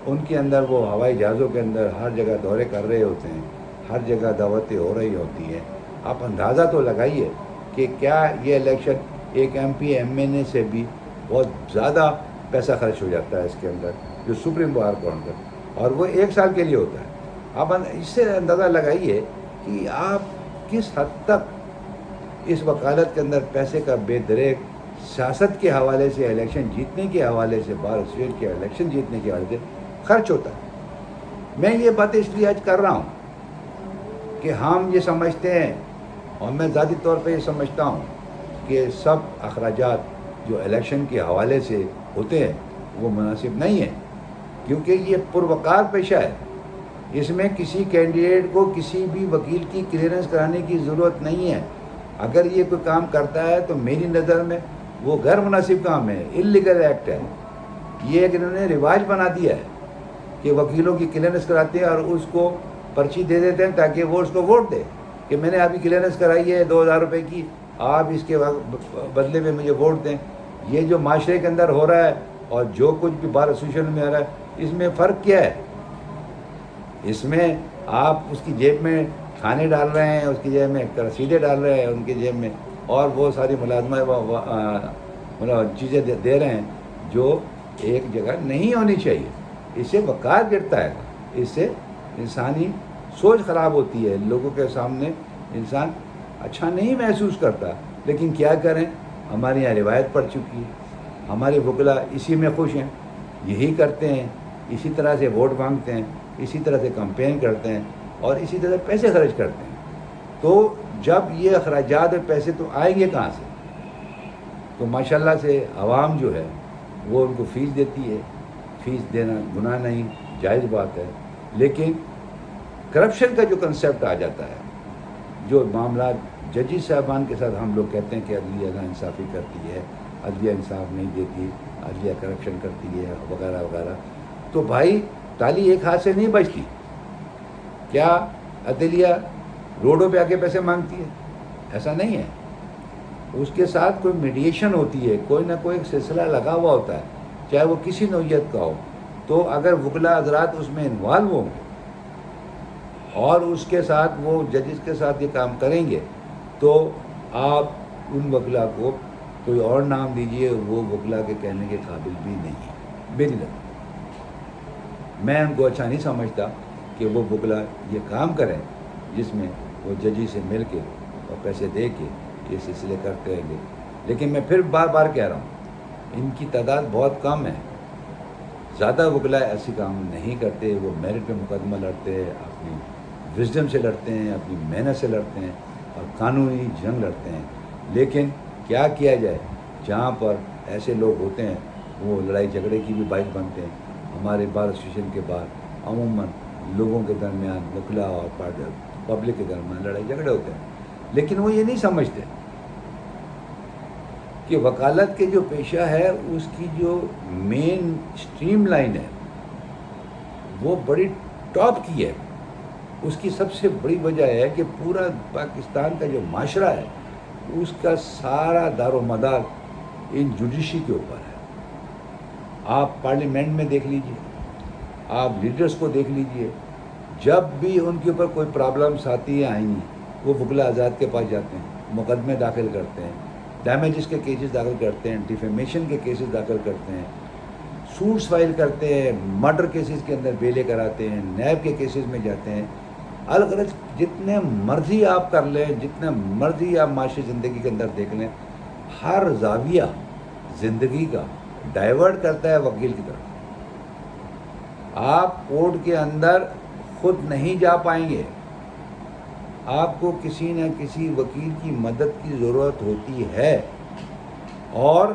ان کے اندر وہ ہوائی جہازوں کے اندر ہر جگہ دورے کر رہے ہوتے ہیں، ہر جگہ دعوتیں ہو رہی ہوتی ہیں۔ آپ اندازہ تو لگائیے کہ کیا یہ الیکشن ایک ایم پی ایم این اے سے بھی بہت زیادہ پیسہ خرچ ہو جاتا ہے اس کے اندر، جو سپریم بار کو اندر، اور وہ 1 سال کے لیے ہوتا ہے۔ آپ اس سے اندازہ لگائیے کہ آپ کس حد تک اس وکالت کے اندر پیسے کا بے دریغ سیاست کے حوالے سے، الیکشن جیتنے کے حوالے سے، بار ایسوسیشن کے الیکشن جیتنے کے حوالے سے خرچ ہوتا ہے۔ میں یہ باتیں اس لیے آج کر رہا ہوں کہ ہم یہ سمجھتے ہیں، اور میں ذاتی طور پہ یہ سمجھتا ہوں کہ سب اخراجات جو الیکشن کے حوالے سے ہوتے ہیں وہ مناسب نہیں ہیں، کیونکہ یہ پروقار پیشہ ہے۔ اس میں کسی کینڈیڈیٹ کو کسی بھی وکیل کی کلیئرنس کرانے کی ضرورت نہیں ہے۔ اگر یہ کوئی کام کرتا ہے تو میری نظر میں وہ غیر مناسب کام ہے، اللیگل ایکٹ ہے۔ یہ ایک انہوں نے رواج بنا دیا ہے کہ وکیلوں کی کلیئرنس کراتے ہیں اور اس کو پرچی دے دیتے ہیں تاکہ وہ اس کو ووٹ دے کہ میں نے ابھی کلیئرنس کرائی ہے 2000 روپے کی، آپ اس کے بدلے میں مجھے ووٹ دیں۔ یہ جو معاشرے کے اندر ہو رہا ہے اور جو کچھ بھی بار ایسوسیشن میں آ رہا ہے، اس میں فرق کیا ہے؟ اس میں آپ اس کی جیب میں کھانے ڈال رہے ہیں، اس کی جیب میں رسیدیں ڈال رہے ہیں ان کی جیب میں، اور وہ ساری چیزیں دے رہے ہیں جو ایک جگہ نہیں ہونی چاہیے۔ اس سے وقار گرتا ہے، اس سے انسانی سوچ خراب ہوتی ہے، لوگوں کے سامنے انسان اچھا نہیں محسوس کرتا۔ لیکن کیا کریں، ہمارے یہاں روایت پڑ چکی ہے، ہمارے وکلا اسی میں خوش ہیں، یہی کرتے ہیں، اسی طرح سے ووٹ مانگتے ہیں، اسی طرح سے کمپین کرتے ہیں اور اسی طرح پیسے خرچ کرتے ہیں۔ تو جب یہ اخراجات اور پیسے تو آئیں گے کہاں سے؟ تو ماشاءاللہ سے عوام جو ہے وہ ان کو فیس دیتی ہے، فیس دینا گناہ نہیں، جائز بات ہے۔ لیکن کرپشن کا جو کنسیپٹ آ جاتا ہے، جو معاملات ججی صاحبان کے ساتھ ہم لوگ کہتے ہیں کہ عدلیہ نا انصافی کرتی ہے، عدلیہ انصاف نہیں دیتی، عدلیہ کرپشن کرتی ہے وغیرہ وغیرہ، تو بھائی تالی ایک ہاتھ سے نہیں بجتی۔ کیا عدلیہ روڈوں پہ آ کے پیسے مانگتی ہے؟ ایسا نہیں ہے، اس کے ساتھ کوئی میڈیشن ہوتی ہے، کوئی نہ کوئی سلسلہ لگا ہوا ہوتا ہے، چاہے وہ کسی نوعیت کا ہو۔ تو اگر وکلا حضرات اس میں انوالو ہوں گے اور اس کے ساتھ وہ ججز کے ساتھ یہ کام کریں گے تو آپ ان وکلا کو کوئی اور نام دیجئے، وہ وکلا کے کہنے کے قابل بھی نہیں ہے۔ بالکل میں ان کو اچھا نہیں سمجھتا کہ وہ وکلا یہ کام کریں جس میں وہ ججی سے مل کے اور پیسے دے کے یہ سلسلے کرتے رہیں گے۔ لیکن میں پھر بار بار کہہ رہا ہوں، ان کی تعداد بہت کم ہے، زیادہ وکلا ایسی کام نہیں کرتے۔ وہ میرٹ پہ مقدمہ لڑتے ہیں، اپنی وزڈم سے لڑتے ہیں، اپنی محنت سے لڑتے ہیں اور قانونی جنگ لڑتے ہیں۔ لیکن کیا کیا جائے، جہاں پر ایسے لوگ ہوتے ہیں وہ لڑائی جھگڑے کی بھی باعث بنتے ہیں۔ ہمارے بار ایسوسیشن کے بعد عموماً لوگوں کے درمیان، وکلا اور پبلک کے درمیان لڑائی جھگڑے ہوتے ہیں، لیکن وہ یہ نہیں سمجھتے کہ وکالت کے جو پیشہ ہے اس کی جو مین سٹریم لائن ہے وہ بڑی ٹاپ کی ہے۔ اس کی سب سے بڑی وجہ ہے کہ پورا پاکستان کا جو معاشرہ ہے اس کا سارا دار و مدار ان جوڈیشری کے اوپر ہے۔ آپ پارلیمنٹ میں دیکھ لیجئے، آپ لیڈرز کو دیکھ لیجئے، جب بھی ان کے اوپر کوئی پرابلمس آتی ہیں آئیں، وہ وکلا آزاد کے پاس جاتے ہیں، مقدمے داخل کرتے ہیں، ڈیمیجز کے کیسز داخل کرتے ہیں، ڈیفیمیشن کے کیسز داخل کرتے ہیں، سوٹس فائل کرتے ہیں، مرڈر کیسز کے اندر بیلے کراتے ہیں، نیب کے کیسز میں جاتے ہیں، الگ الگ جتنے مرضی آپ کر لیں، جتنے مرضی آپ معاشی زندگی کے اندر دیکھ لیں، ہر زاویہ زندگی کا ڈائیورٹ کرتا ہے وکیل کی طرف۔ آپ کورٹ کے اندر خود نہیں جا پائیں گے، آپ کو کسی نہ کسی وکیل کی مدد کی ضرورت ہوتی ہے، اور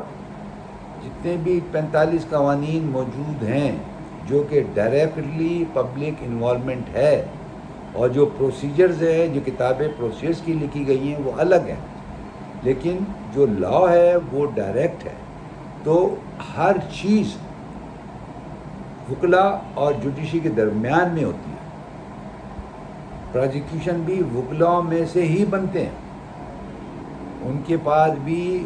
جتنے بھی 45 قوانین موجود ہیں جو کہ ڈائریکٹلی پبلک انوالومنٹ ہے، اور جو پروسیجرز ہیں، جو کتابیں پروسیجرز کی لکھی گئی ہیں وہ الگ ہیں، لیکن جو لا ہے وہ ڈائریکٹ ہے۔ تو ہر چیز وکلا اور جوڈیشری کے درمیان میں ہوتی ہے۔ پروزیکیوشن بھی وکلاؤں میں سے ہی بنتے ہیں، ان کے پاس بھی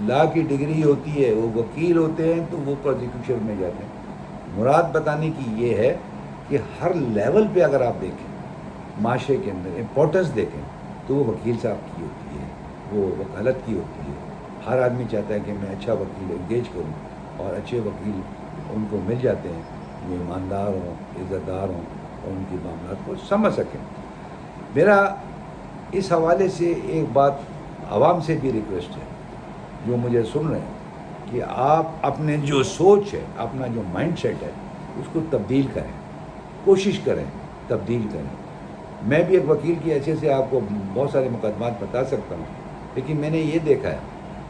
لا کی ڈگری ہوتی ہے، وہ وکیل ہوتے ہیں تو وہ پروزیکیوشن میں جاتے ہیں۔ مراد بتانے کی یہ ہے کہ ہر لیول پہ اگر آپ دیکھیں معاشرے کے اندر امپورٹنس دیکھیں تو وہ وکیل صاحب کی ہوتی ہے، وہ وکالت کی ہوتی ہے۔ ہر آدمی چاہتا ہے کہ میں اچھا وکیل انگیج کروں، اور اچھے وکیل ان کو مل جاتے ہیں جو ایماندار ہوں، عزت دار ہوں، اور ان کی معاملات کو سمجھ سکیں۔ میرا اس حوالے سے ایک بات عوام سے بھی ریکویسٹ ہے جو مجھے سن رہے ہیں، کہ آپ اپنے جو سوچ ہے، اپنا جو مائنڈ سیٹ ہے، اس کو تبدیل کریں، کوشش کریں تبدیل کریں۔ میں بھی ایک وکیل کی حیثیت سے آپ کو بہت سارے مقدمات بتا سکتا ہوں، لیکن میں نے یہ دیکھا ہے،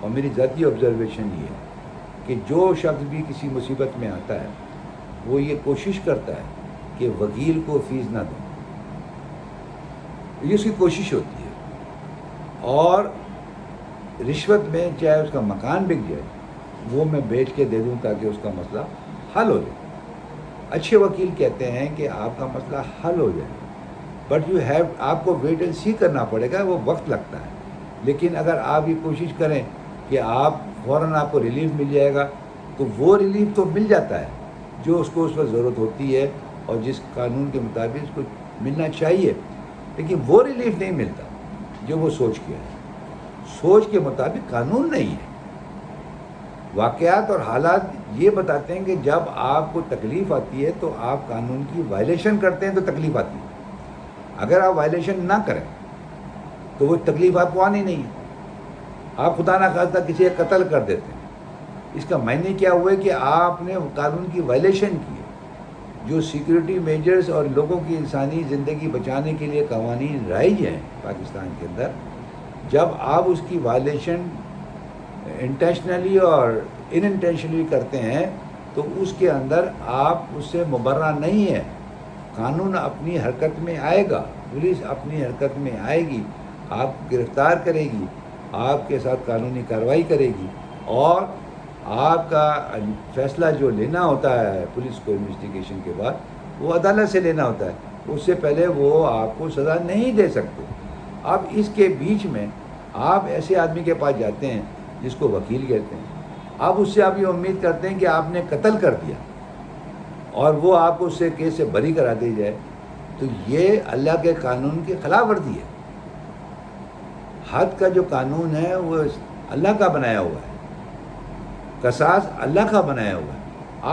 اور میری ذاتی آبزرویشن یہ ہے، کہ جو شخص بھی کسی مصیبت میں آتا ہے وہ یہ کوشش کرتا ہے کہ وکیل کو فیس نہ دیں، یہ اس کی کوشش ہوتی ہے، اور رشوت میں چاہے اس کا مکان بک جائے وہ میں بیچ کے دے دوں تاکہ اس کا مسئلہ حل ہو جائے۔ اچھے وکیل کہتے ہیں کہ آپ کا مسئلہ حل ہو جائے، بٹ آپ کو ویٹ اینڈ سی کرنا پڑے گا، وہ وقت لگتا ہے۔ لیکن اگر آپ یہ کوشش کریں کہ آپ فوراً آپ کو ریلیف مل جائے گا، تو وہ ریلیف تو مل جاتا ہے جو اس کو اس وقت ضرورت ہوتی ہے، اور جس قانون کے مطابق اس کو ملنا چاہیے، لیکن وہ ریلیف نہیں ملتا جو وہ سوچ کے ہے۔ سوچ کے مطابق قانون نہیں ہے۔ واقعات اور حالات یہ بتاتے ہیں کہ جب آپ کو تکلیف آتی ہے تو آپ قانون کی وائلیشن کرتے ہیں تو تکلیف آتی ہے، اگر آپ وائلیشن نہ کریں تو وہ تکلیف آپ کو آنی نہیں ہے۔ آپ خدا نہ خواستہ کسی کا قتل کر دیتے ہیں، اس کا معنی کیا ہوا ہے کہ آپ نے قانون کی وائلیشن کی ہے۔ جو سیکیورٹی میجرز اور لوگوں کی انسانی زندگی بچانے کے لیے قوانین رائج ہیں پاکستان کے اندر، جب آپ اس کی وائلیشن انٹینشنلی اور ان انٹینشنلی کرتے ہیں تو اس کے اندر آپ اس سے مبرہ نہیں ہے۔ قانون اپنی حرکت میں آئے گا، پولیس اپنی حرکت میں آئے گی، آپ کو گرفتار کرے گی، آپ کے ساتھ قانونی کارروائی کرے گی، اور آپ کا فیصلہ جو لینا ہوتا ہے پولیس کو انویسٹیگیشن کے بعد وہ عدالت سے لینا ہوتا ہے، اس سے پہلے وہ آپ کو سزا نہیں دے سکتے۔ اب اس کے بیچ میں آپ ایسے آدمی کے پاس جاتے ہیں جس کو وکیل کہتے ہیں، آپ اس سے آپ یہ امید کرتے ہیں کہ آپ نے قتل کر دیا اور وہ آپ کو اس سے کیس سے بری کرا دی جائے، تو یہ اللہ کے قانون کی خلاف ورزی ہے۔ حد کا جو قانون ہے وہ اللہ کا بنایا ہوا ہے، قصاص اللہ کا بنایا ہوا ہے،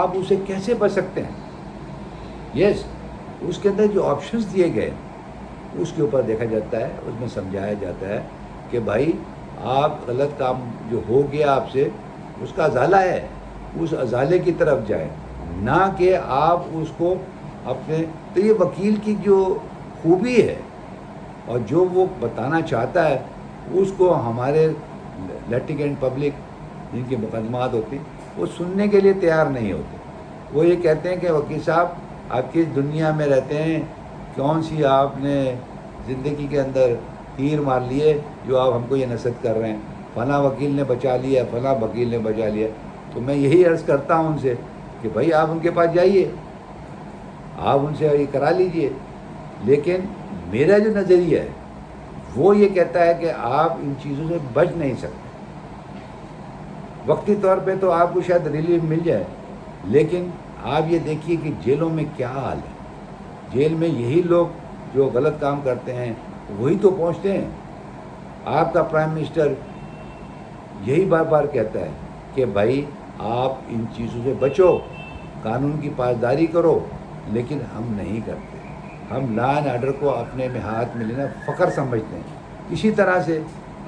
آپ اسے کیسے بچ سکتے ہیں؟ یس، اس کے اندر جو آپشنز دیے گئے اس کے اوپر دیکھا جاتا ہے، اس میں سمجھایا جاتا ہے کہ بھائی آپ غلط کام جو ہو گیا آپ سے، اس کا ازالہ ہے، اس ازالے کی طرف جائیں، نہ کہ آپ اس کو اپنے۔ تو یہ وکیل کی جو خوبی ہے اور جو وہ بتانا چاہتا ہے، اس کو ہمارے لیٹیگنٹ پبلک جن کے مقدمات ہوتے ہیں وہ سننے کے لیے تیار نہیں ہوتے۔ وہ یہ کہتے ہیں کہ وکیل صاحب آپ کس دنیا میں رہتے ہیں، کون سی آپ نے زندگی کے اندر تیر مار لیے جو آپ ہم کو یہ نصیحت کر رہے ہیں، فلاں وکیل نے بچا لیا، فلاں وکیل نے بچا لیا۔ تو میں یہی عرض کرتا ہوں ان سے کہ بھائی آپ ان کے پاس جائیے، آپ ان سے یہ کرا لیجئے، لیکن میرا جو نظریہ ہے وہ یہ کہتا ہے کہ آپ ان چیزوں سے بچ نہیں سکتے۔ وقتی طور پہ تو آپ کو شاید ریلیف مل جائے، لیکن آپ یہ دیکھیے کہ جیلوں میں کیا حال ہے. جیل میں یہی لوگ جو غلط کام کرتے ہیں وہی تو پہنچتے ہیں. آپ کا پرائم منسٹر یہی بار بار کہتا ہے کہ بھائی آپ ان چیزوں سے بچو، قانون کی پاسداری کرو، لیکن ہم نہیں کرتے. ہم لا اینڈ آرڈر کو اپنے میں ہاتھ میں لینا فخر سمجھتے ہیں. اسی طرح سے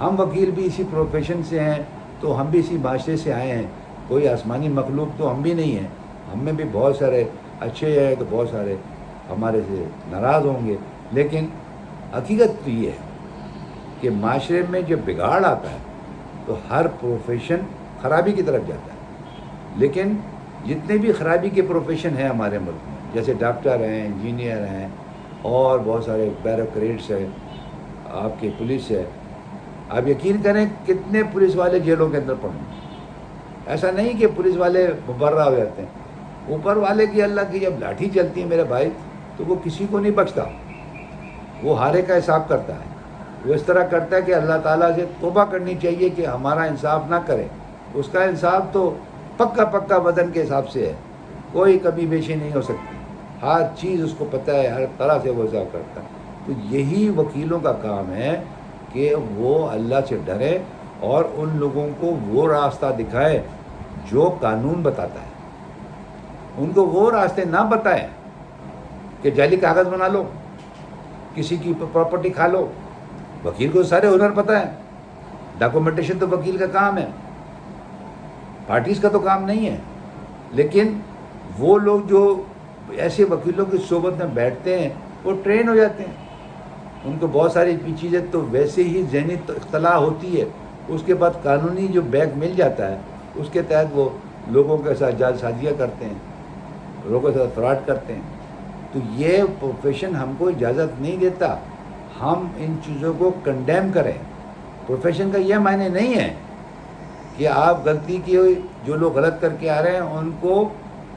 ہم وکیل بھی اسی پروفیشن سے ہیں، تو ہم بھی اسی معاشرے سے آئے ہیں. کوئی آسمانی مخلوق تو ہم بھی نہیں ہیں. ہم میں بھی بہت سارے اچھے ہیں تو بہت سارے ہمارے سے ناراض ہوں گے. لیکن حقیقت تو یہ ہے کہ معاشرے میں جب بگاڑ آتا ہے تو ہر پروفیشن خرابی کی طرف جاتا ہے. لیکن جتنے بھی خرابی کے پروفیشن ہیں ہمارے ملک میں، جیسے ڈاکٹر ہیں، انجینئر ہیں، اور بہت سارے بیوروکریٹس ہیں، آپ کی پولیس ہے. آپ یقین کریں کتنے پولیس والے جیلوں کے اندر پڑے ہیں. ایسا نہیں کہ پولیس والے مبرہ ہو جاتے ہیں. اوپر والے کی اللہ کی جب لاٹھی چلتی ہے میرے بھائی تو وہ کسی کو نہیں بخشتا. وہ ہارے کا حساب کرتا ہے. وہ اس طرح کرتا ہے کہ اللہ تعالیٰ سے توبہ کرنی چاہیے کہ ہمارا انصاف نہ کرے. اس کا انصاف تو پکا پکا وزن کے حساب سے ہے، کوئی کمی بیشی نہیں ہو سکتی. ہر چیز اس کو پتہ ہے، ہر طرح سے وہ حساب کرتا ہے. تو یہی وکیلوں کا کام ہے کہ وہ اللہ سے ڈرے اور ان لوگوں کو وہ راستہ دکھائے جو قانون بتاتا ہے. ان کو وہ راستے نہ بتائیں کہ جعلی کاغذ بنا لو، کسی کی پراپرٹی کھا لو. وکیل کو سارے ہنر پتہ ہے. ڈاکومنٹیشن تو وکیل کا کام ہے، پارٹیز کا تو کام نہیں ہے. لیکن وہ لوگ جو ایسے وکیلوں کی صحبت میں بیٹھتے ہیں وہ ٹرین ہو جاتے ہیں. ان کو بہت ساری چیزیں تو ویسے ہی ذہنی اختلاع ہوتی ہے، اس کے بعد قانونی جو بیگ مل جاتا ہے اس کے تحت وہ لوگوں کے ساتھ جال سازیاں کرتے ہیں، لوگوں کے ساتھ فراڈ کرتے ہیں. تو یہ پروفیشن ہم کو اجازت نہیں دیتا ہم ان چیزوں کو کنڈیم کریں. پروفیشن کا یہ معنی نہیں ہے کہ آپ غلطی کی ہوئی جو لوگ غلط کر کے آ رہے ہیں ان کو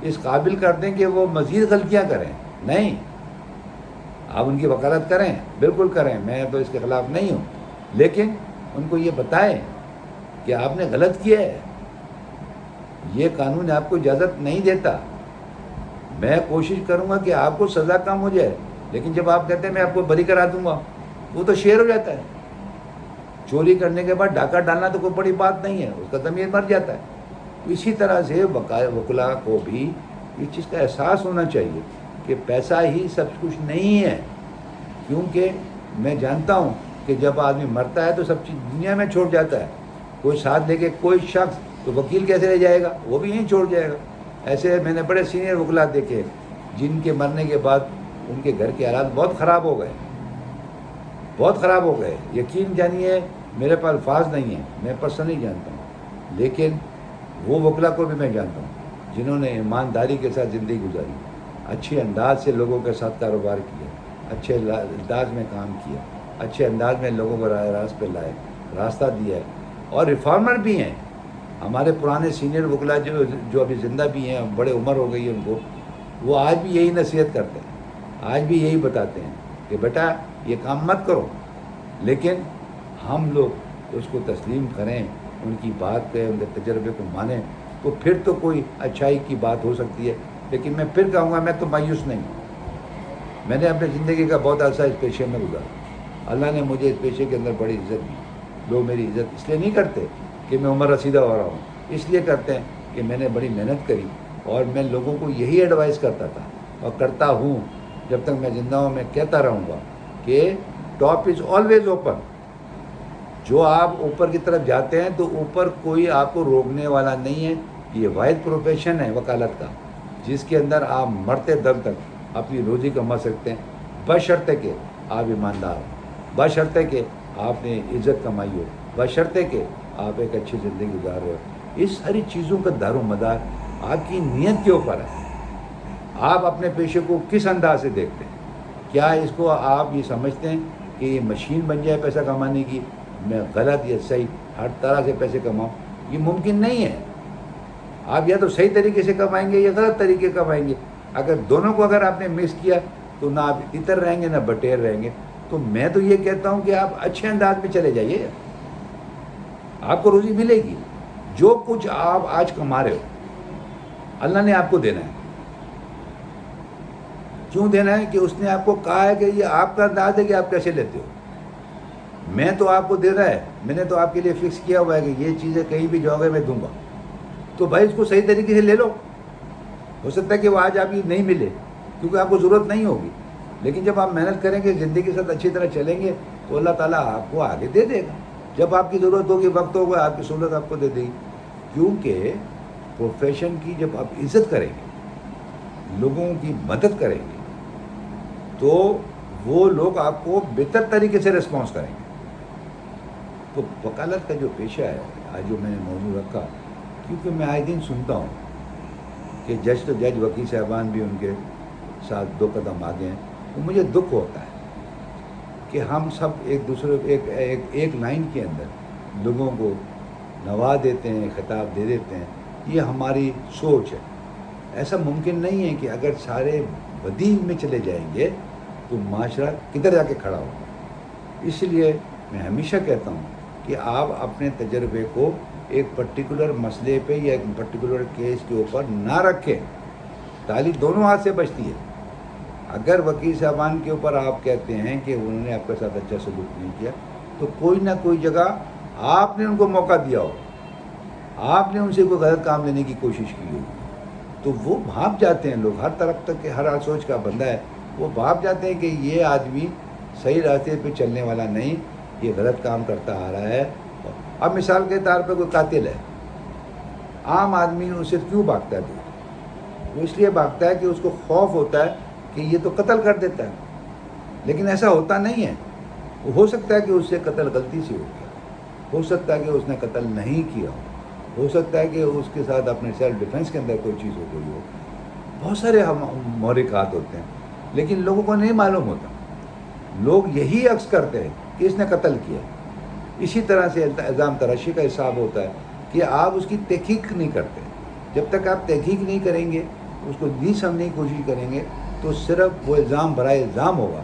اس قابل کر دیں کہ وہ مزید غلطیاں کریں. نہیں، آپ ان کی وکالت کریں، بالکل کریں، میں تو اس کے خلاف نہیں ہوں. لیکن ان کو یہ بتائیں کہ آپ نے غلط کیا ہے، یہ قانون آپ کو اجازت نہیں دیتا. میں کوشش کروں گا کہ آپ کو سزا کم ہو جائے، لیکن جب آپ کہتے ہیں میں آپ کو بری کرا دوں گا، وہ تو شیر ہو جاتا ہے. چوری کرنے کے بعد ڈاکہ ڈالنا تو کوئی بڑی بات نہیں ہے، اس کا ضمیر مر جاتا ہے. اسی طرح سے وکلا کو بھی اس چیز کا احساس ہونا چاہیے کہ پیسہ ہی سب کچھ نہیں ہے. کیونکہ میں جانتا ہوں کہ جب آدمی مرتا ہے تو سب چیز دنیا میں چھوڑ جاتا ہے. کوئی ساتھ لے کے کوئی شخص تو وکیل کیسے لے جائے گا، وہ بھی یہیں چھوڑ جائے گا. ایسے میں نے بڑے سینئر وکلا دیکھے جن کے مرنے کے بعد ان کے گھر کے حالات بہت خراب ہو گئے، بہت خراب ہو گئے. یقین جانیے میرے پاس الفاظ نہیں ہیں، میں پرسنلی جانتا ہوں. لیکن وہ وکلا کو بھی میں جانتا ہوں جنہوں نے ایمانداری کے ساتھ زندگی گزاری، اچھے انداز سے لوگوں کے ساتھ کاروبار کیا، اچھے انداز میں کام کیا، اچھے انداز میں لوگوں کو راہ راست پہ لائے، راستہ دیا ہے. اور ریفارمر بھی ہیں. ہمارے پرانے سینئر وکلا جو ابھی زندہ بھی ہیں، بڑے عمر ہو گئی ہے ان کو، وہ آج بھی یہی نصیحت کرتے ہیں، آج بھی یہی بتاتے ہیں کہ بیٹا یہ کام مت کرو. لیکن ہم لوگ اس کو تسلیم کریں، ان کی بات کریں، ان کے تجربے کو مانیں، تو پھر تو کوئی اچھائی کی بات ہو سکتی ہے. لیکن میں پھر کہوں گا میں تو مایوس نہیں ہوں. میں نے اپنے زندگی کا بہت عرصہ اس پیشے میں گزارا. اللہ نے مجھے اس پیشے کے اندر بڑی عزت دی. لوگ میری عزت اس لیے نہیں کرتے کہ میں عمر رسیدہ ہو رہا ہوں، اس لیے کرتے ہیں کہ میں نے بڑی محنت کری. اور میں لوگوں کو یہی ایڈوائز کرتا تھا اور کرتا ہوں، جب تک میں زندہ ہوں میں کہتا رہوں گا کہ ٹاپ از آلویز اوپن. جو آپ اوپر کی طرف جاتے ہیں تو اوپر کوئی آپ کو روکنے والا نہیں ہے. یہ واحد پروفیشن ہے وکالت کا جس کے اندر آپ مرتے دم تک اپنی روزی کما سکتے ہیں، بشرطے کہ آپ ایماندار ہو، بشرطے کہ آپ نے عزت کمائی ہو، بشرطے کہ آپ ایک اچھی زندگی گزار رہے ہو. اس ساری چیزوں کا دار و مدار آپ کی نیت کے اوپر ہے. آپ اپنے پیشے کو کس انداز سے دیکھتے ہیں؟ کیا اس کو آپ یہ سمجھتے ہیں کہ یہ مشین بن جائے پیسہ کمانے کی، میں غلط یا صحیح ہر طرح سے پیسے کماؤں؟ یہ ممکن نہیں ہے. آپ یا تو صحیح طریقے سے کمائیں گے یا غلط طریقے کمائیں گے. اگر دونوں کو اگر آپ نے مکس کیا تو نہ آپ تتر رہیں گے نہ بٹیر رہیں گے. تو میں تو یہ کہتا ہوں کہ آپ اچھے انداز میں چلے جائیے، آپ کو روزی ملے گی. جو کچھ آپ آج کما رہے ہو اللہ نے آپ کو دینا ہے. کیوں دینا ہے؟ کہ اس نے آپ کو کہا ہے کہ یہ آپ کا انداز ہے کہ آپ کیسے لیتے ہو. میں تو آپ کو دے رہا ہے, میں نے تو آپ کے لیے فکس کیا ہوا ہے کہ یہ چیزیں کہیں بھی جاؤ گے میں دوں گا, تو بھائی اس کو صحیح طریقے سے لے لو. ہو سکتا ہے کہ وہ آج آپ کی نہیں ملے کیونکہ آپ کو ضرورت نہیں ہوگی, لیکن جب آپ محنت کریں گے, زندگی کے ساتھ اچھی طرح چلیں گے, تو اللہ تعالیٰ آپ کو آگے دے دے گا. جب آپ کی ضرورت ہوگی, وقت ہوگا, آپ کی سہولت آپ کو دے دے گی. کیونکہ پروفیشن کی جب آپ عزت کریں گے, لوگوں کی مدد کریں گے, تو وہ لوگ آپ کو بہتر طریقے سے ریسپانس کریں گے. تو وکالت کا جو پیشہ ہے آج جو میں نے موضوع رکھا, کیونکہ میں آئے دن سنتا ہوں کہ جج تو جج, وکیل صاحبان بھی ان کے ساتھ 2 قدم آگے ہیں. تو مجھے دکھ ہوتا ہے کہ ہم سب ایک دوسرے ایک لائن کے اندر لوگوں کو نوا دیتے ہیں, خطاب دے دیتے ہیں. یہ ہماری سوچ ہے. ایسا ممکن نہیں ہے کہ اگر سارے بدی میں چلے جائیں گے تو معاشرہ کدھر جا کے کھڑا ہوگا. اس لیے میں ہمیشہ کہتا ہوں کہ آپ اپنے تجربے کو ایک پرٹیکولر مسئلے پہ یا ایک پرٹیکولر کیس کے اوپر نہ رکھیں. تالی دونوں ہاتھ سے بچتی ہے. اگر وکیل صاحبان کے اوپر آپ کہتے ہیں کہ انہوں نے آپ کے ساتھ اچھا سلوک نہیں کیا, تو کوئی نہ کوئی جگہ آپ نے ان کو موقع دیا ہو, آپ نے ان سے کوئی غلط کام لینے کی کوشش کی ہوگی, تو وہ بھاپ جاتے ہیں. لوگ ہر طرف تک کے ہر سوچ کا بندہ ہے, وہ بھاپ جاتے ہیں کہ یہ آدمی صحیح راستے پہ چلنے والا نہیں, یہ غلط کام کرتا آ رہا ہے. اب مثال کے طور پہ کوئی قاتل ہے, عام آدمی اسے کیوں بھاگتا ہے؟ وہ اس لیے بھاگتا ہے کہ اس کو خوف ہوتا ہے کہ یہ تو قتل کر دیتا ہے. لیکن ایسا ہوتا نہیں ہے. ہو سکتا ہے کہ اس سے قتل غلطی سے ہو گیا, ہو سکتا ہے کہ اس نے قتل نہیں کیا ہو سکتا ہے کہ اس کے ساتھ اپنے سیلف ڈیفینس کے اندر کوئی چیز ہو گئی ہو. بہت سارے محرکات ہوتے ہیں, لیکن لوگوں کو نہیں معلوم ہوتا. لوگ یہی عکس کرتے ہیں کہ اس نے قتل کیا. اسی طرح سے الزام تراشی کا حساب ہوتا ہے کہ آپ اس کی تحقیق نہیں کرتے. جب تک آپ تحقیق نہیں کریں گے, اس کو نہیں سمجھنے کی کوشش کریں گے, تو صرف وہ الزام برائے الزام ہوگا.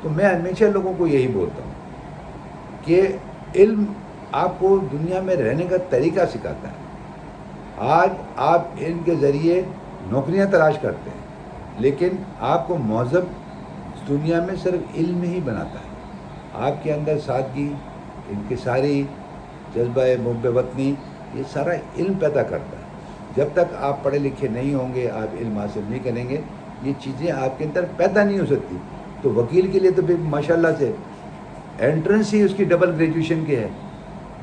تو میں ہمیشہ لوگوں کو یہی بولتا ہوں کہ علم آپ کو دنیا میں رہنے کا طریقہ سکھاتا ہے. آج آپ علم کے ذریعے نوکریاں تلاش کرتے ہیں, لیکن آپ کو مہذب دنیا میں صرف علم ہی بناتا ہے. آپ کے اندر سادگی, انکساری, جذبہ محب وطنی, یہ سارا علم پیدا کرتا ہے. جب تک آپ پڑھے لکھے نہیں ہوں گے, آپ علم حاصل نہیں کریں گے, یہ چیزیں آپ کے اندر پیدا نہیں ہو سکتی. تو وکیل کے لیے تو پھر ماشاء اللہ سے انٹرنس ہی اس کی ڈبل گریجویشن کی ہے.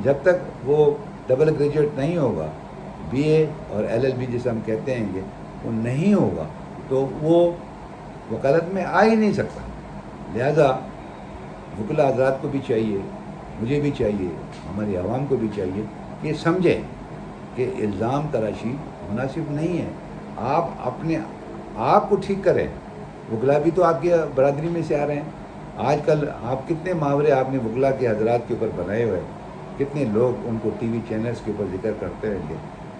جب تک وہ ڈبل گریجویٹ نہیں ہوگا, بی اے اور LLB جسے ہم کہتے ہیں کہ وہ نہیں ہوگا, تو وہ وکالت میں آ ہی نہیں سکتا. لہذا وکلا حضرات کو بھی چاہیے, مجھے بھی چاہیے, ہماری عوام کو بھی چاہیے کہ سمجھیں کہ الزام تراشی مناسب نہیں ہے. آپ اپنے آپ کو ٹھیک کریں. وکلا بھی تو آپ کی برادری میں سے آ رہے ہیں. آج کل آپ کتنے محاورے آپ نے وکلا کے حضرات کے اوپر بنائے ہوئے ہیں, کتنے لوگ ان کو ٹی وی چینلز کے اوپر ذکر کرتے رہیں گے,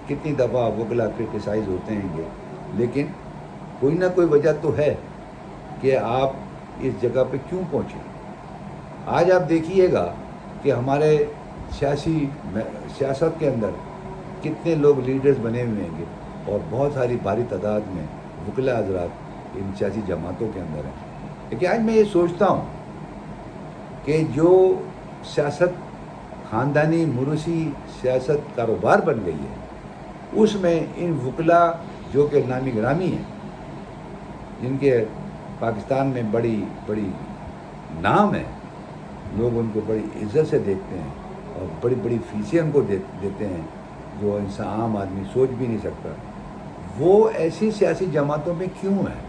کتنی دفعہ وکلا کرٹیسائز ہوتے ہیں گے, لیکن کوئی نہ کوئی وجہ تو ہے کہ آپ اس جگہ پہ کیوں پہنچے. آج آپ دیکھیے گا کہ ہمارے سیاست کے اندر کتنے لوگ لیڈرز بنے ہوئے ہیں گے, اور بہت ساری بھاری تعداد میں وکلا حضرات ان سیاسی جماعتوں کے اندر ہیں. لیکن آج میں یہ سوچتا ہوں کہ جو سیاست خاندانی موروثی سیاست کاروبار بن گئی ہے, اس میں ان وکلا جو کہ نامی گرامی ہیں, جن کے پاکستان میں بڑی بڑی نام ہے, لوگ ان کو بڑی عزت سے دیکھتے ہیں اور بڑی بڑی فیسیں ان کو دیتے ہیں جو انسان عام آدمی سوچ بھی نہیں سکتا. وہ ایسی سیاسی جماعتوں میں کیوں ہیں؟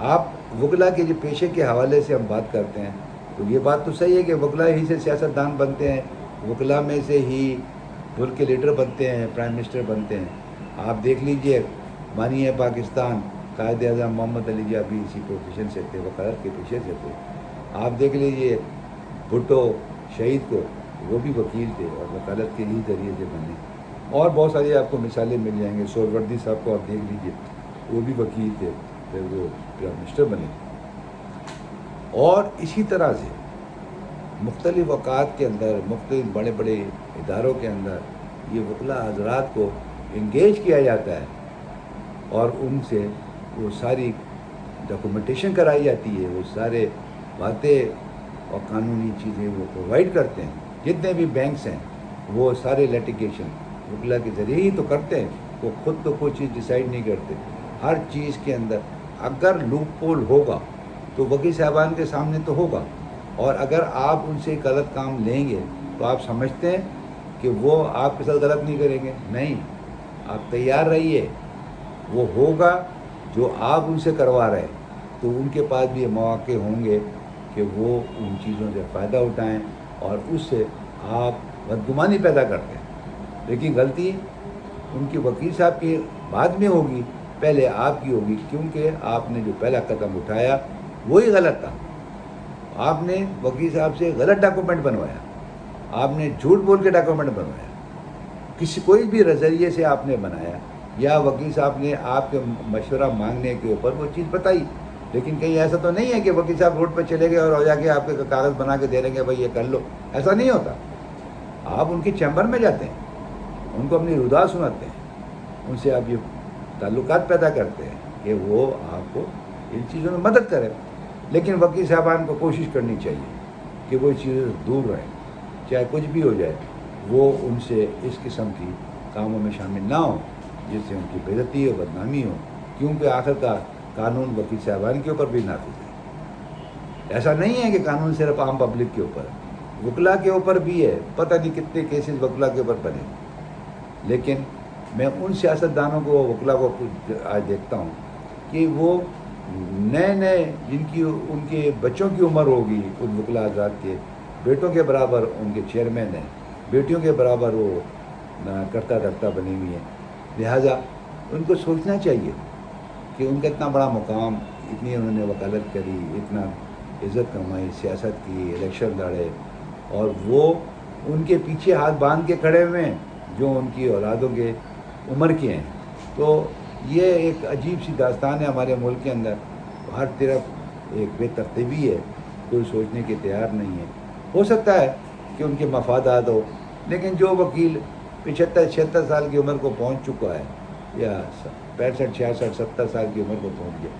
آپ وکلا کے جو پیشے کے حوالے سے ہم بات کرتے ہیں, تو یہ بات تو صحیح ہے کہ وکلا ہی سے سیاستدان بنتے ہیں, وکلا میں سے ہی ملک کے لیڈر بنتے ہیں, پرائم منسٹر بنتے ہیں. آپ دیکھ لیجئے, بانی پاکستان قائد اعظم محمد علی جناح بھی اسی پروفیشن سے تھے, وکالت کے پیشے سے تھے. آپ دیکھ لیجئے بھٹو شہید کو, وہ بھی وکیل تھے اور وکالت کے ہی ذریعے سے بنے. اور بہت ساری آپ کو مثالیں مل جائیں گے. سہروردی صاحب کو آپ دیکھ لیجئے, وہ بھی وکیل تھے, پھر وہ پرائم منسٹر بنے. اور اسی طرح سے مختلف اوقات کے اندر, مختلف بڑے بڑے اداروں کے اندر یہ وکلا حضرات کو انگیج کیا جاتا ہے, اور ان سے وہ ساری ڈاکومنٹیشن کرائی جاتی ہے، وہ سارے باتیں اور قانونی چیزیں وہ پرووائڈ کرتے ہیں. جتنے بھی بینکس ہیں وہ سارے لیٹیگیشن وکلا کے ذریعے ہی تو کرتے ہیں. وہ خود تو کوئی چیز ڈیسائیڈ نہیں کرتے. ہر چیز کے اندر اگر لوپ ہول ہوگا تو وکیل صاحبان کے سامنے تو ہوگا، اور اگر آپ ان سے غلط کام لیں گے تو آپ سمجھتے ہیں کہ وہ آپ کے ساتھ غلط نہیں کریں گے. نہیں، آپ تیار رہیے، وہ ہوگا جو آپ ان سے کروا رہے ہیں. تو ان کے پاس بھی یہ مواقع ہوں گے کہ وہ ان چیزوں سے فائدہ اٹھائیں اور اس سے آپ بدگمانی پیدا کرتے ہیں. لیکن غلطی ان کی وکیل صاحب کی بعد میں ہوگی، پہلے آپ کی ہوگی، کیونکہ آپ نے جو پہلا قدم اٹھایا وہی غلط تھا. آپ نے وکیل صاحب سے غلط ڈاکومنٹ بنوایا، آپ نے جھوٹ بول کے ڈاکومنٹ بنوایا، کوئی بھی نظریے سے آپ نے بنایا، یا وکیل صاحب نے آپ کے مشورہ مانگنے کے اوپر وہ چیز بتائی. لیکن کہیں ایسا تو نہیں ہے کہ وکیل صاحب روڈ پہ چلے گئے اور جا کے آپ کے کاغذ بنا کے دے دیں گے بھائی یہ کر لو. ایسا نہیں ہوتا. آپ ان کے چیمبر میں جاتے ہیں، ان کو اپنی ردا سناتے ہیں، ان سے آپ یہ تعلقات پیدا کرتے ہیں کہ وہ آپ کو ان چیزوں میں مدد کرے. لیکن وکیل صاحبان کو کوشش کرنی چاہیے کہ وہ چیزیں دور رہیں، چاہے کچھ بھی ہو جائے، وہ ان سے اس قسم کی کاموں میں شامل نہ ہوں جس سے ان کی بے عزتی اور بدنامی ہو. کیونکہ آخر کا قانون وکیل صاحبان کے اوپر بھی نافذ ہے. ایسا نہیں ہے کہ قانون صرف عام پبلک کے اوپر ہے، وکلا کے اوپر بھی ہے. پتہ نہیں کتنے کیسز وکلا کے اوپر بنے. لیکن میں ان سیاستدانوں کو، وکلا کو آج دیکھتا ہوں کہ وہ نئے جن کی ان کے بچوں کی عمر ہوگی، ان وکلا حضرات کے بیٹوں کے برابر ان کے چیئرمین ہیں، بیٹیوں کے برابر وہ کرتا دھرتا بنی ہوئی ہیں. لہٰذا ان کو سوچنا چاہیے کہ ان کا اتنا بڑا مقام، اتنی انہوں نے وکالت کری، اتنا عزت کمائی، سیاست کی، الیکشن لڑے، اور وہ ان کے پیچھے ہاتھ باندھ کے کھڑے ہوئے ہیں جو ان کی اولادوں کے عمر کے ہیں. تو یہ ایک عجیب سی داستان ہے ہمارے ملک کے اندر. ہر طرف ایک بے ترتیبی ہے، کوئی سوچنے کے تیار نہیں ہے. ہو سکتا ہے کہ ان کے مفادات ہو، لیکن جو وکیل 75-76 سال کی عمر کو پہنچ چکا ہے، یا 65-66-70 سال کی عمر کو پہنچ گیا،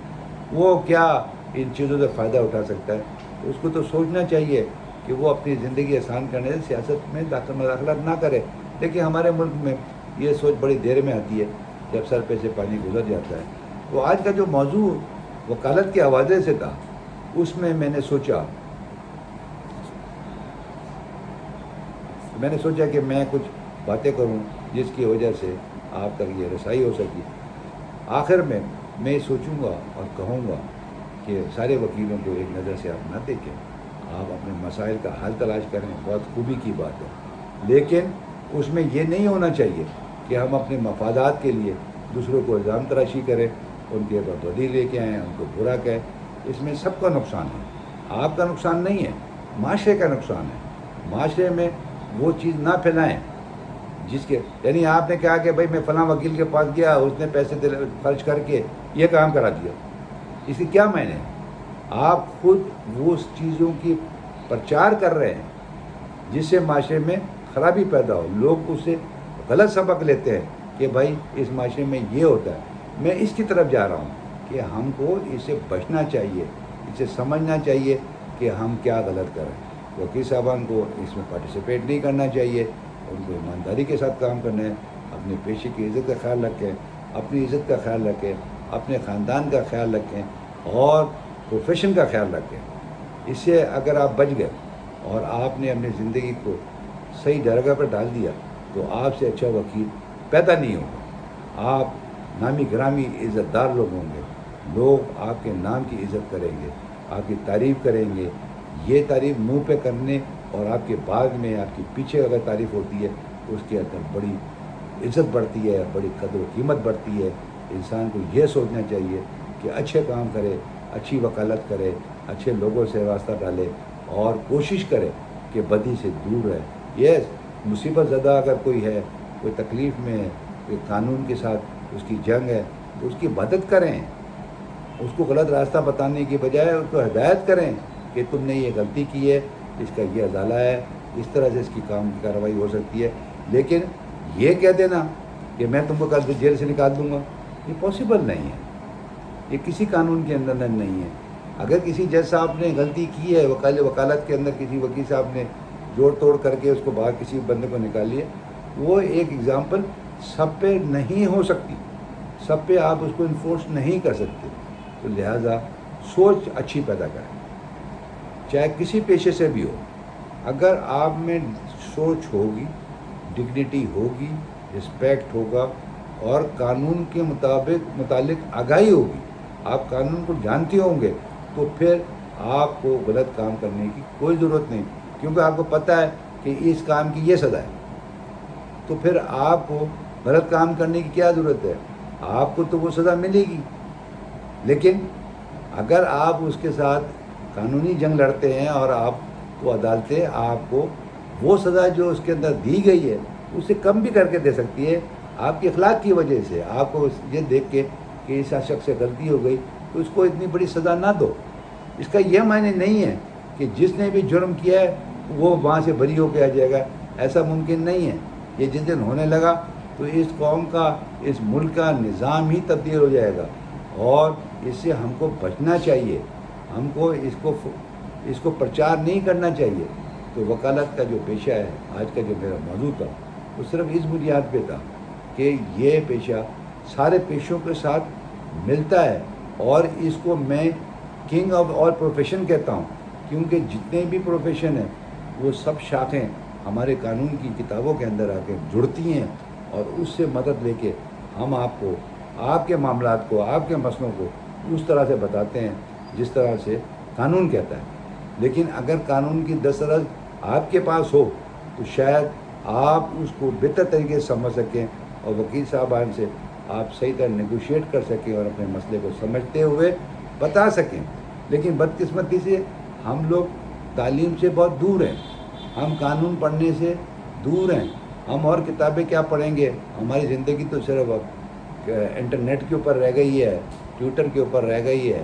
وہ کیا ان چیزوں سے فائدہ اٹھا سکتا ہے؟ اس کو تو سوچنا چاہیے کہ وہ اپنی زندگی آسان کرنے سے سیاست میں مداخلت نہ کرے. لیکن ہمارے ملک میں یہ سوچ بڑی دیر میں آتی ہے جب سر پہ سے پانی گزر جاتا ہے. تو آج کا جو موضوع وکالت کے حوالے سے تھا، اس میں نے سوچا کہ میں کچھ باتیں کروں جس کی وجہ سے آپ تک یہ رسائی ہو سکی. آخر میں سوچوں گا اور کہوں گا کہ سارے وکیلوں کو ایک نظر سے آپ نہ دیکھیں، آپ اپنے مسائل کا حل تلاش کریں، بہت خوبی کی بات ہے. لیکن اس میں یہ نہیں ہونا چاہیے کہ ہم اپنے مفادات کے لیے دوسروں کو الزام تراشی کریں، ان کے اوپر بدی لے کے آئیں، ان کو برا کہیں. اس میں سب کا نقصان ہے. آپ کا نقصان نہیں ہے، معاشرے کا نقصان ہے. معاشرے میں وہ چیز نہ پھیلائیں جس کے، یعنی آپ نے کہا کہ بھائی میں فلاں وکیل کے پاس گیا، اس نے پیسے خرچ کر کے یہ کام کرا دیا. اس کی کیا معنی ہے؟ آپ خود وہ چیزوں کی پرچار کر رہے ہیں جس سے معاشرے میں خرابی پیدا ہو. لوگ اس سے غلط سبق لیتے ہیں کہ بھائی اس معاشرے میں یہ ہوتا ہے. میں اس کی طرف جا رہا ہوں کہ ہم کو اس سے بچنا چاہیے، اسے سمجھنا چاہیے کہ ہم کیا غلط کر رہے ہیں. وکیل صاحبان کو اس میں پارٹیسپیٹ نہیں کرنا چاہیے، ان کو ایمانداری کے ساتھ کام کرنا ہے. اپنے پیشے کی عزت کا خیال رکھیں، اپنی عزت کا خیال رکھیں، اپنے خاندان کا خیال رکھیں اور پروفیشن کا خیال رکھیں. اس سے اگر آپ بچ گئے اور آپ نے اپنی زندگی کو صحیح درگاہ پر ڈال دیا تو آپ سے اچھا وکیل پیدا نہیں ہوگا. آپ نامی گرامی عزت دار لوگ ہوں گے، لوگ آپ کے نام کی عزت کریں گے، آپ کی تعریف کریں گے. یہ تعریف منہ پہ کرنے اور آپ کے بعد میں آپ کے پیچھے اگر تعریف ہوتی ہے تو اس کے اندر بڑی عزت بڑھتی ہے، بڑی قدر و قیمت بڑھتی ہے. انسان کو یہ سوچنا چاہیے کہ اچھے کام کرے، اچھی وکالت کرے، اچھے لوگوں سے واسطہ ڈالے اور کوشش کرے کہ بدی سے دور رہے. یہ مصیبت زدہ اگر کوئی ہے، کوئی تکلیف میں ہے، کوئی قانون کے ساتھ اس کی جنگ ہے، تو اس کی مدد کریں. اس کو غلط راستہ بتانے کی بجائے اس کو ہدایت کریں کہ تم نے یہ غلطی کی ہے، اس کا یہ ازالہ ہے، اس طرح سے اس کی کارروائی ہو سکتی ہے. لیکن یہ کہہ دینا کہ میں تم کو کل سے جیل سے نکال دوں گا، یہ پاسبل نہیں ہے. یہ کسی قانون کے اندر نہیں ہے. اگر کسی جج صاحب نے غلطی کی ہے وکالت کے اندر، کسی وکیل صاحب نے جوڑ توڑ کر کے اس کو باہر کسی بندے کو نکال لیا، وہ ایک ایگزامپل سب پہ نہیں ہو سکتی، سب پہ آپ اس کو انفورس نہیں کر سکتے. تو لہٰذا سوچ اچھی پیدا کریں، چاہے کسی پیشے سے بھی ہو. اگر آپ میں سوچ ہوگی، ڈگنیٹی ہوگی، رسپیکٹ ہوگا اور قانون کے متعلق آگاہی ہوگی، آپ قانون کو جانتے ہوں گے، تو پھر آپ کو غلط کام کرنے کی کوئی ضرورت نہیں، کیونکہ آپ کو پتہ ہے کہ اس کام کی یہ سزا ہے. تو پھر آپ کو غلط کام کرنے کی کیا ضرورت ہے؟ آپ کو تو وہ سزا ملے گی. لیکن اگر آپ اس کے ساتھ قانونی جنگ لڑتے ہیں اور آپ کو عدالتیں آپ کو وہ سزا جو اس کے اندر دی گئی ہے اس سے کم بھی کر کے دے سکتی ہے، آپ کی اخلاق کی وجہ سے، آپ کو یہ دیکھ کے کہ اس شخص سے غلطی ہو گئی تو اس کو اتنی بڑی سزا نہ دو. اس کا یہ معنی نہیں ہے کہ جس نے بھی جرم کیا ہے وہ وہاں سے بری ہو کے آ جائے گا، ایسا ممکن نہیں ہے. یہ جس دن ہونے لگا تو اس قوم کا، اس ملک کا نظام ہی تبدیل ہو جائے گا، اور اس سے ہم کو بچنا چاہیے. ہم کو اس کو پرچار نہیں کرنا چاہیے. تو وکالت کا جو پیشہ ہے، آج کا جو میرا موضوع تھا، وہ صرف اس بنیاد پہ تھا کہ یہ پیشہ سارے پیشوں کے ساتھ ملتا ہے، اور اس کو میں کنگ آف آل پروفیشن کہتا ہوں، کیونکہ جتنے بھی پروفیشن ہیں وہ سب شاخیں ہمارے قانون کی کتابوں کے اندر آ کے جڑتی ہیں، اور اس سے مدد لے کے ہم آپ کو، آپ کے معاملات کو، آپ کے مسئلوں کو اس طرح سے بتاتے ہیں جس طرح سے قانون کہتا ہے. لیکن اگر قانون کی دسترس آپ کے پاس ہو تو شاید آپ اس کو بہتر طریقے سے سمجھ سکیں اور وکیل صاحبان سے آپ صحیح طرح نیگوشیٹ کر سکیں اور اپنے مسئلے کو سمجھتے ہوئے بتا سکیں. لیکن بدقسمتی سے ہم لوگ تعلیم سے بہت دور ہیں، ہم قانون پڑھنے سے دور ہیں. ہم اور کتابیں کیا پڑھیں گے؟ ہماری زندگی تو صرف انٹرنیٹ کے اوپر رہ گئی ہے، ٹویٹر کے اوپر رہ گئی ہے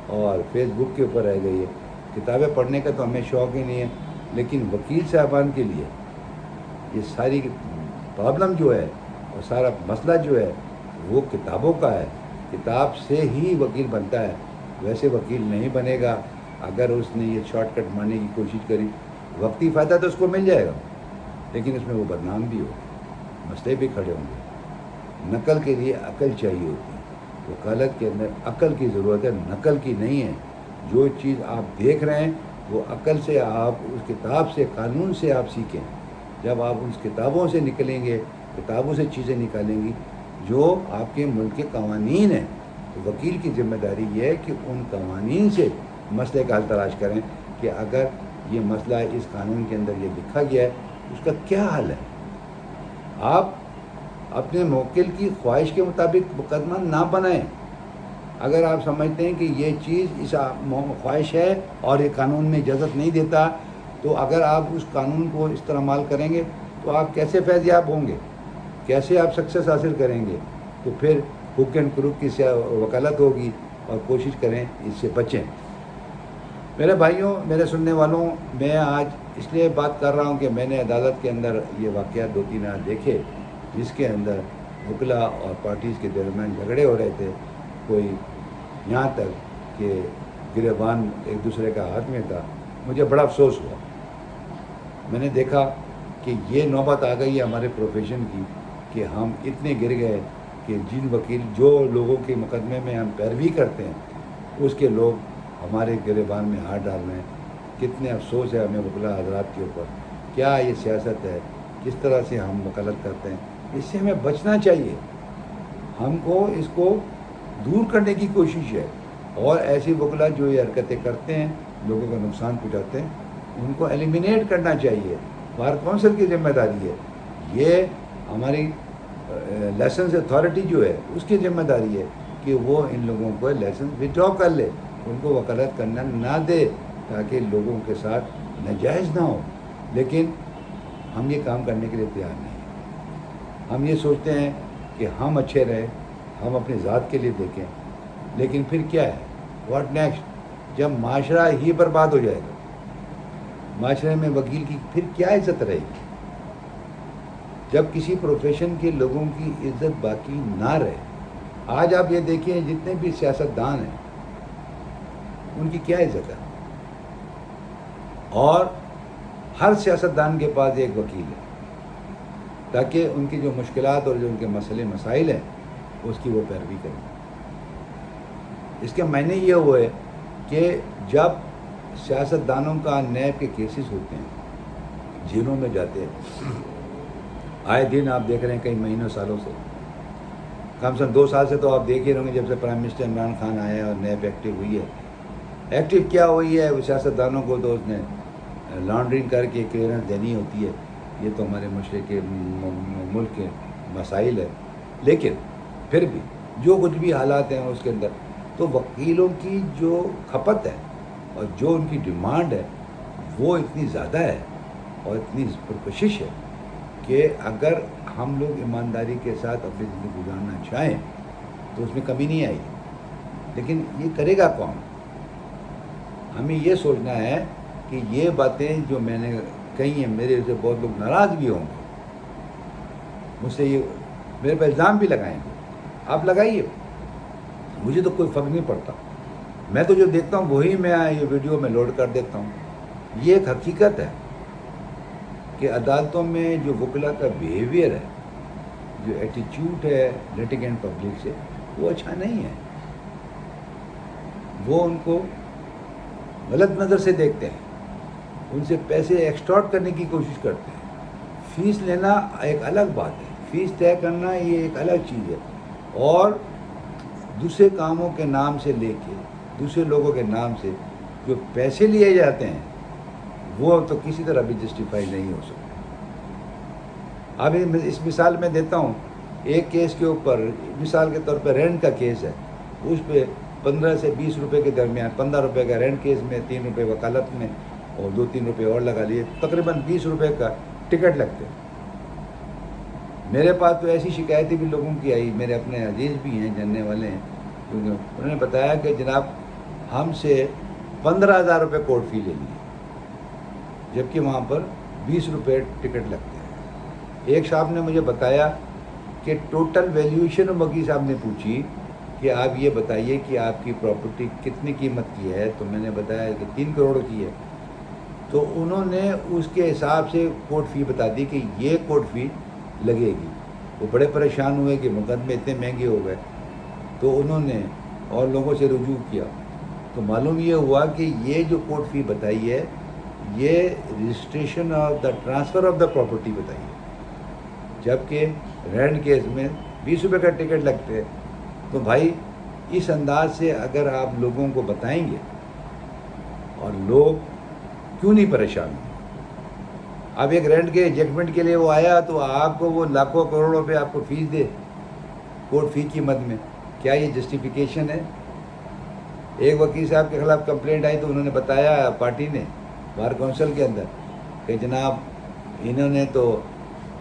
اور فیس بک کے اوپر رہ گئی ہے. کتابیں پڑھنے کا تو ہمیں شوق ہی نہیں ہے. لیکن وکیل صاحبان کے لیے یہ ساری پرابلم جو ہے اور سارا مسئلہ جو ہے وہ کتابوں کا ہے. کتاب سے ہی وکیل بنتا ہے، ویسے وکیل نہیں بنے گا اگر اس نے یہ شارٹ کٹ مارنے کی کوشش کری. وقتی فائدہ تو اس کو مل جائے گا، لیکن اس میں وہ بدنام بھی ہو، مسئلے بھی کھڑے ہوں گے. نقل کے لیے عقل چاہیے ہوتی ہے. وکالت کے اندر عقل کی ضرورت ہے، نقل کی نہیں ہے. جو چیز آپ دیکھ رہے ہیں وہ عقل سے، آپ اس کتاب سے، قانون سے آپ سیکھیں. جب آپ اس کتابوں سے نکلیں گے، کتابوں سے چیزیں نکالیں گی جو آپ کے ملک کے قوانین ہیں، تو وکیل کی ذمہ داری یہ ہے کہ ان قوانین سے مسئلے کا حل تلاش کریں کہ اگر یہ مسئلہ اس قانون کے اندر یہ لکھا گیا ہے اس کا کیا حل ہے. آپ اپنے موکل کی خواہش کے مطابق مقدمہ نہ بنائیں. اگر آپ سمجھتے ہیں کہ یہ چیز اس خواہش ہے اور یہ قانون میں اجازت نہیں دیتا، تو اگر آپ اس قانون کو استعمال کریں گے تو آپ کیسے فیض یاب ہوں گے، کیسے آپ سکسیس حاصل کریں گے؟ تو پھر ہک اینڈ کروک کی وکالت ہوگی، اور کوشش کریں اس سے بچیں. میرے بھائیوں، میرے سننے والوں، میں آج اس لیے بات کر رہا ہوں کہ میں نے عدالت کے اندر یہ واقعات 2-3 دیکھے جس کے اندر وکلا اور پارٹیز کے درمیان جھگڑے ہو رہے تھے. کوئی یہاں تک کہ گریبان ایک دوسرے کا ہاتھ میں تھا. مجھے بڑا افسوس ہوا. میں نے دیکھا کہ یہ نوبت آ گئی ہے ہمارے پروفیشن کی کہ ہم اتنے گر گئے کہ جن وکیل جو لوگوں کے مقدمے میں ہم پیروی کرتے ہیں اس کے لوگ ہمارے گریبان میں ہاتھ ڈال رہے ہیں. کتنے افسوس ہے ہمیں وکلا حضرات کے اوپر. کیا یہ سیاست ہے؟ کس طرح سے ہم وکالت کرتے ہیں؟ اس سے ہمیں بچنا چاہیے. ہم کو اس کو دور کرنے کی کوشش ہے، اور ایسی وکلا جو یہ حرکتیں کرتے ہیں، لوگوں کا نقصان پہنچاتے ہیں، ان کو ایلیمینیٹ کرنا چاہیے. بار کونسل کی ذمہ داری ہے. یہ ہماری لائسنس اتھارٹی جو ہے اس کی ذمہ داری ہے کہ وہ ان لوگوں کو لائسنس وڈرا کر لے، ان کو وکالت کرنا نہ دے تاکہ لوگوں کے ساتھ ناجائز نہ ہو. لیکن ہم یہ کام کرنے کے لیے تیار نہیں ہیں. ہم یہ سوچتے ہیں کہ ہم اچھے رہیں، ہم اپنی ذات کے لیے دیکھیں. لیکن پھر کیا ہے؟ What next? جب معاشرہ ہی برباد ہو جائے گا، معاشرے میں وکیل کی پھر کیا عزت رہے گی؟ جب کسی پروفیشن کے لوگوں کی عزت باقی نہ رہے آج آپ یہ دیکھیں جتنے بھی سیاستدان ہیں ان کی کیا عزت ہے، اور ہر سیاستدان کے پاس ایک وکیل ہے تاکہ ان کی جو مشکلات اور جو ان کے مسئلے مسائل ہیں اس کی وہ پیروی کریں۔ اس کے معنی یہ ہوئے کہ جب سیاستدانوں کا نیب کے کیسز ہوتے ہیں، جیلوں میں جاتے ہیں، آئے دن آپ دیکھ رہے ہیں کئی مہینوں سالوں سے، کم سے کم 2 سال سے تو آپ دیکھ ہی رہے ہوں گے جب سے پرائم منسٹر عمران خان آئے ہیں اور نیب ایکٹیو ہوئی ہے۔ ایکٹیو کیا ہوئی ہے؟ وہ سیاستدانوں کو تو اس نے لانڈرنگ کر کے کلیئرنس دینی ہوتی ہے، یہ تو ہمارے معاشرے کے ملک کے مسائل ہے، لیکن پھر بھی جو کچھ بھی حالات ہیں اس کے اندر تو وکیلوں کی جو کھپت ہے اور جو ان کی ڈیمانڈ ہے وہ اتنی زیادہ ہے اور اتنی پرکشش ہے کہ اگر ہم لوگ ایمانداری کے ساتھ اپنی زندگی گزارنا چاہیں تو اس میں کمی نہیں آئی، لیکن یہ کرے گا کون؟ ہمیں یہ سوچنا ہے کہ یہ باتیں جو میں نے کہی ہیں، میرے سے بہت لوگ ناراض بھی ہوں گے، مجھ سے یہ میرے پہ الزام بھی لگائیں گے، آپ لگائیے، مجھے تو کوئی فرق نہیں پڑتا، میں تو جو دیکھتا ہوں وہی میں یہ ویڈیو میں لوڈ کر دیتا ہوں۔ یہ ایک حقیقت ہے کہ عدالتوں میں جو وکلا کا بیہیویئر ہے، جو ایٹیچیوڈ ہے لیٹیگنٹ پبلک سے، وہ اچھا نہیں ہے، وہ ان کو غلط نظر سے دیکھتے ہیں، ان سے پیسے ایکسٹارٹ کرنے کی کوشش کرتے ہیں۔ فیس لینا ایک الگ بات ہے، فیس طے کرنا یہ ایک الگ چیز ہے، اور دوسرے کاموں کے نام سے لے کے دوسرے لوگوں کے نام سے جو پیسے لیے جاتے ہیں وہ تو کسی طرح بھی جسٹیفائی نہیں ہو سکتے۔ اب اس مثال میں دیتا ہوں، ایک کیس کے اوپر مثال کے طور پہ رینٹ کا کیس ہے، اس پہ 15 سے 20 روپے کے درمیان، 15 روپے کا رینٹ کیس میں، 3 روپے وکالت میں اور 2-3 روپے اور لگا لیے، تقریباً 20 روپے کا ٹکٹ لگتے ہیں۔ میرے پاس تو ایسی شکایتیں بھی لوگوں کی آئی، میرے اپنے عزیز بھی ہیں جاننے والے ہیں، کیونکہ انہوں نے بتایا کہ جناب ہم سے 15,000 روپے کورٹ فی لے لیے، جبکہ وہاں پر 20 روپے ٹکٹ لگتے ہیں۔ ایک صاحب نے مجھے بتایا کہ ٹوٹل ویلیویشن وکیل صاحب نے پوچھی کہ آپ یہ بتائیے کہ آپ کی پراپرٹی کتنی قیمت کی ہے، تو میں نے بتایا کہ 3 کروڑ کی ہے، تو انہوں نے اس کے حساب سے کورٹ فی بتا دی کہ یہ کورٹ فی لگے گی۔ وہ بڑے پریشان ہوئے کہ مقدمے اتنے مہنگے ہو گئے، تو انہوں نے اور لوگوں سے رجوع کیا، تو معلوم یہ ہوا کہ یہ جو کورٹ فی بتائی ہے یہ registration of the transfer of the property بتائی ہے، جبکہ رینٹ کیس میں 20 روپے کا ٹکٹ لگتے ہیں۔ تو بھائی اس انداز سے اگر آپ لوگوں کو بتائیں گے اور لوگ کیوں نہیں پریشان ہوں؟ اب ایک رینٹ کے ایڈجسٹمنٹ کے لیے وہ آیا تو آپ کو وہ لاکھوں کروڑوں روپے آپ کو فیس دے کورٹ فی کی مد میں، کیا یہ جسٹیفیکیشن ہے؟ ایک وکیل صاحب کے خلاف کمپلینٹ آئی تو انہوں نے بتایا پارٹی نے بار کونسل کے اندر کہ جناب انہوں نے تو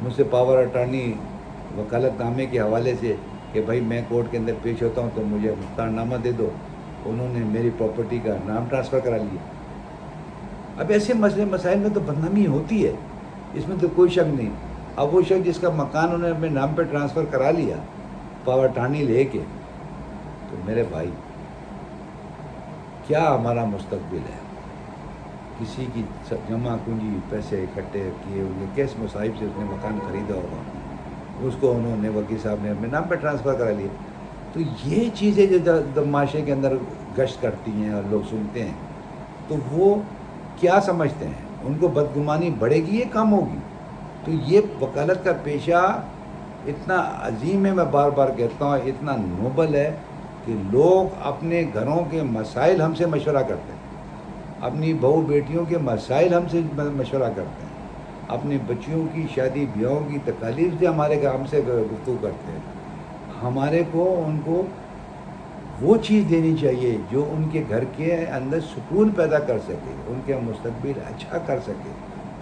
مجھ سے پاور اٹارنی وکالت نامے کے حوالے سے کہ بھائی میں کورٹ کے اندر پیش ہوتا ہوں تو مجھے مختار نامہ دے دو، انہوں نے میری پراپرٹی کا نام ٹرانسفر کرا لیا۔ اب ایسے مسئلے مسائل میں تو بدنامی ہوتی ہے، اس میں تو کوئی شک نہیں۔ اب وہ شخص جس کا مکان انہوں نے اپنے نام پہ ٹرانسفر کرا لیا پاور اٹارنی لے کے، تو میرے بھائی کیا ہمارا مستقبل ہے؟ کسی کی جمع کنجی پیسے اکٹھے کیے ہوئے کیس مصائب سے اس نے مکان خریدا ہوگا، اس کو انہوں نے وکیل صاحب نے اپنے نام پہ ٹرانسفر کرا لیا۔ تو یہ چیزیں جو معاشرے کے اندر گشت کرتی ہیں اور لوگ سنتے ہیں تو وہ کیا سمجھتے ہیں؟ ان کو بدگمانی بڑھے گی یا کم ہوگی؟ تو یہ وکالت کا پیشہ اتنا عظیم ہے، میں بار بار کہتا ہوں اتنا نوبل ہے کہ لوگ اپنے گھروں کے مسائل ہم سے مشورہ کرتے ہیں، اپنی بہو بیٹیوں کے مسائل ہم سے مشورہ کرتے ہیں، اپنی بچیوں کی شادی بیاہوں کی تکالیف سے ہم سے گفتگو کرتے ہیں۔ ہمارے کو ان کو وہ چیز دینی چاہیے جو ان کے گھر کے اندر سکون پیدا کر سکے، ان کے مستقبل اچھا کر سکے،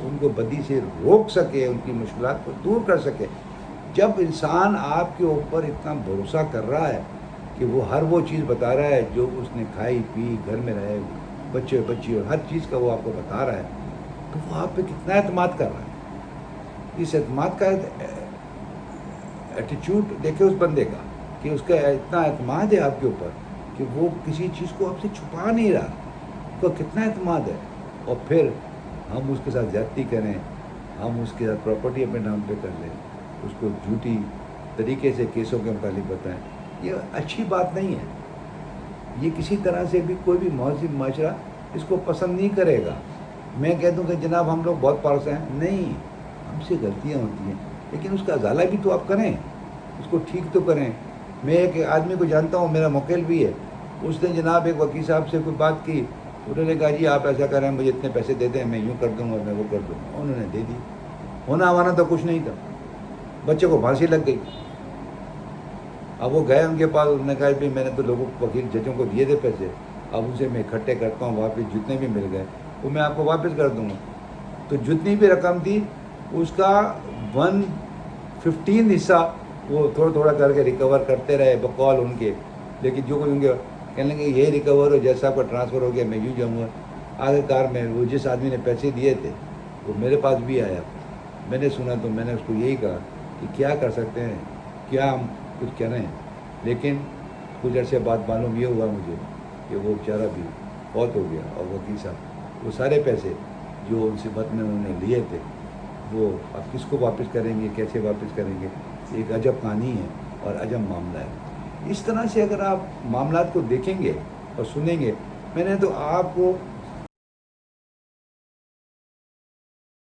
ان کو بدی سے روک سکے، ان کی مشکلات کو دور کر سکے۔ جب انسان آپ کے اوپر اتنا بھروسہ کر رہا ہے کہ وہ ہر وہ چیز بتا رہا ہے جو اس نے کھائی پی، گھر میں رہے، بچے بچی اور ہر چیز کا وہ آپ کو بتا رہا ہے، تو وہ آپ پہ کتنا اعتماد کر رہا ہے۔ اس اعتماد کا ایٹیچیوڈ دیکھے اس بندے کا کہ اس کا اتنا اعتماد ہے آپ کے اوپر کہ وہ کسی چیز کو آپ سے چھپا نہیں رہا. اس کا کتنا اعتماد ہے. اور پھر ہم اس کے ساتھ زیادتی کریں, ہم اس کے ساتھ پراپرٹی اپنے نام پہ کر لیں, اس کو جھوٹی طریقے سے کیسوں کے متعلق بتائیں, یہ اچھی بات نہیں ہے. یہ کسی طرح سے بھی کوئی بھی مہذب معاشرہ اس کو پسند نہیں کرے گا. میں کہہ دوں کہ جناب ہم لوگ بہت پارس ہیں, نہیں, ہم سے غلطیاں ہوتی ہیں, لیکن اس کا ازالہ بھی تو آپ کریں, اس کو ٹھیک تو کریں. میں ایک آدمی کو جانتا ہوں, میرا موکل بھی ہے, اس نے جناب ایک وکیل صاحب سے کوئی بات کی, انہوں نے کہا جی آپ ایسا کریں, مجھے اتنے پیسے دے دیں, میں یوں کر دوں گا, میں وہ کر دوں گا. انہوں نے دے دی. ہونا ہوانا تو کچھ نہیں تھا, بچے کو پھانسی لگ گئی. اب وہ گئے ان کے پاس, انہوں نے کہا بھائی میں نے تو لوگوں وکیل ججوں کو دیے تھے پیسے, اب ان سے میں اکٹھے کرتا ہوں واپس, جتنے بھی مل گئے وہ میں آپ کو واپس کر دوں گا. تو جتنی بھی رقم تھی اس کا 1/15 حصہ وہ تھوڑا تھوڑا کر کے ریکور کرتے رہے بقول ان کے. لیکن جو کوئی ان کے کہنے لگے یہ ریکور ہو, جیسا آپ کا ٹرانسفر ہو گیا میں یوں جاؤں گا. آخر کار میں وہ جس آدمی نے پیسے دیے تھے وہ میرے پاس بھی آیا. میں نے سنا تو میں نے اس کو یہی کہا کہ کیا کر سکتے ہیں, کیا ہم کچھ کہہ رہے ہیں. لیکن کچھ عرصے بعد معلوم یہ ہوا مجھے کہ وہ بیچارہ بھی فوت ہو گیا, اور وکیل صاحب وہ سارے پیسے جو ان سے بد میں انہوں نے لیے تھے وہ اب کس کو واپس کریں گے, کیسے واپس کریں گے. ایک عجب کہانی ہے اور عجب معاملہ ہے. اس طرح سے اگر آپ معاملات کو دیکھیں گے اور سنیں گے, میں نے تو آپ کو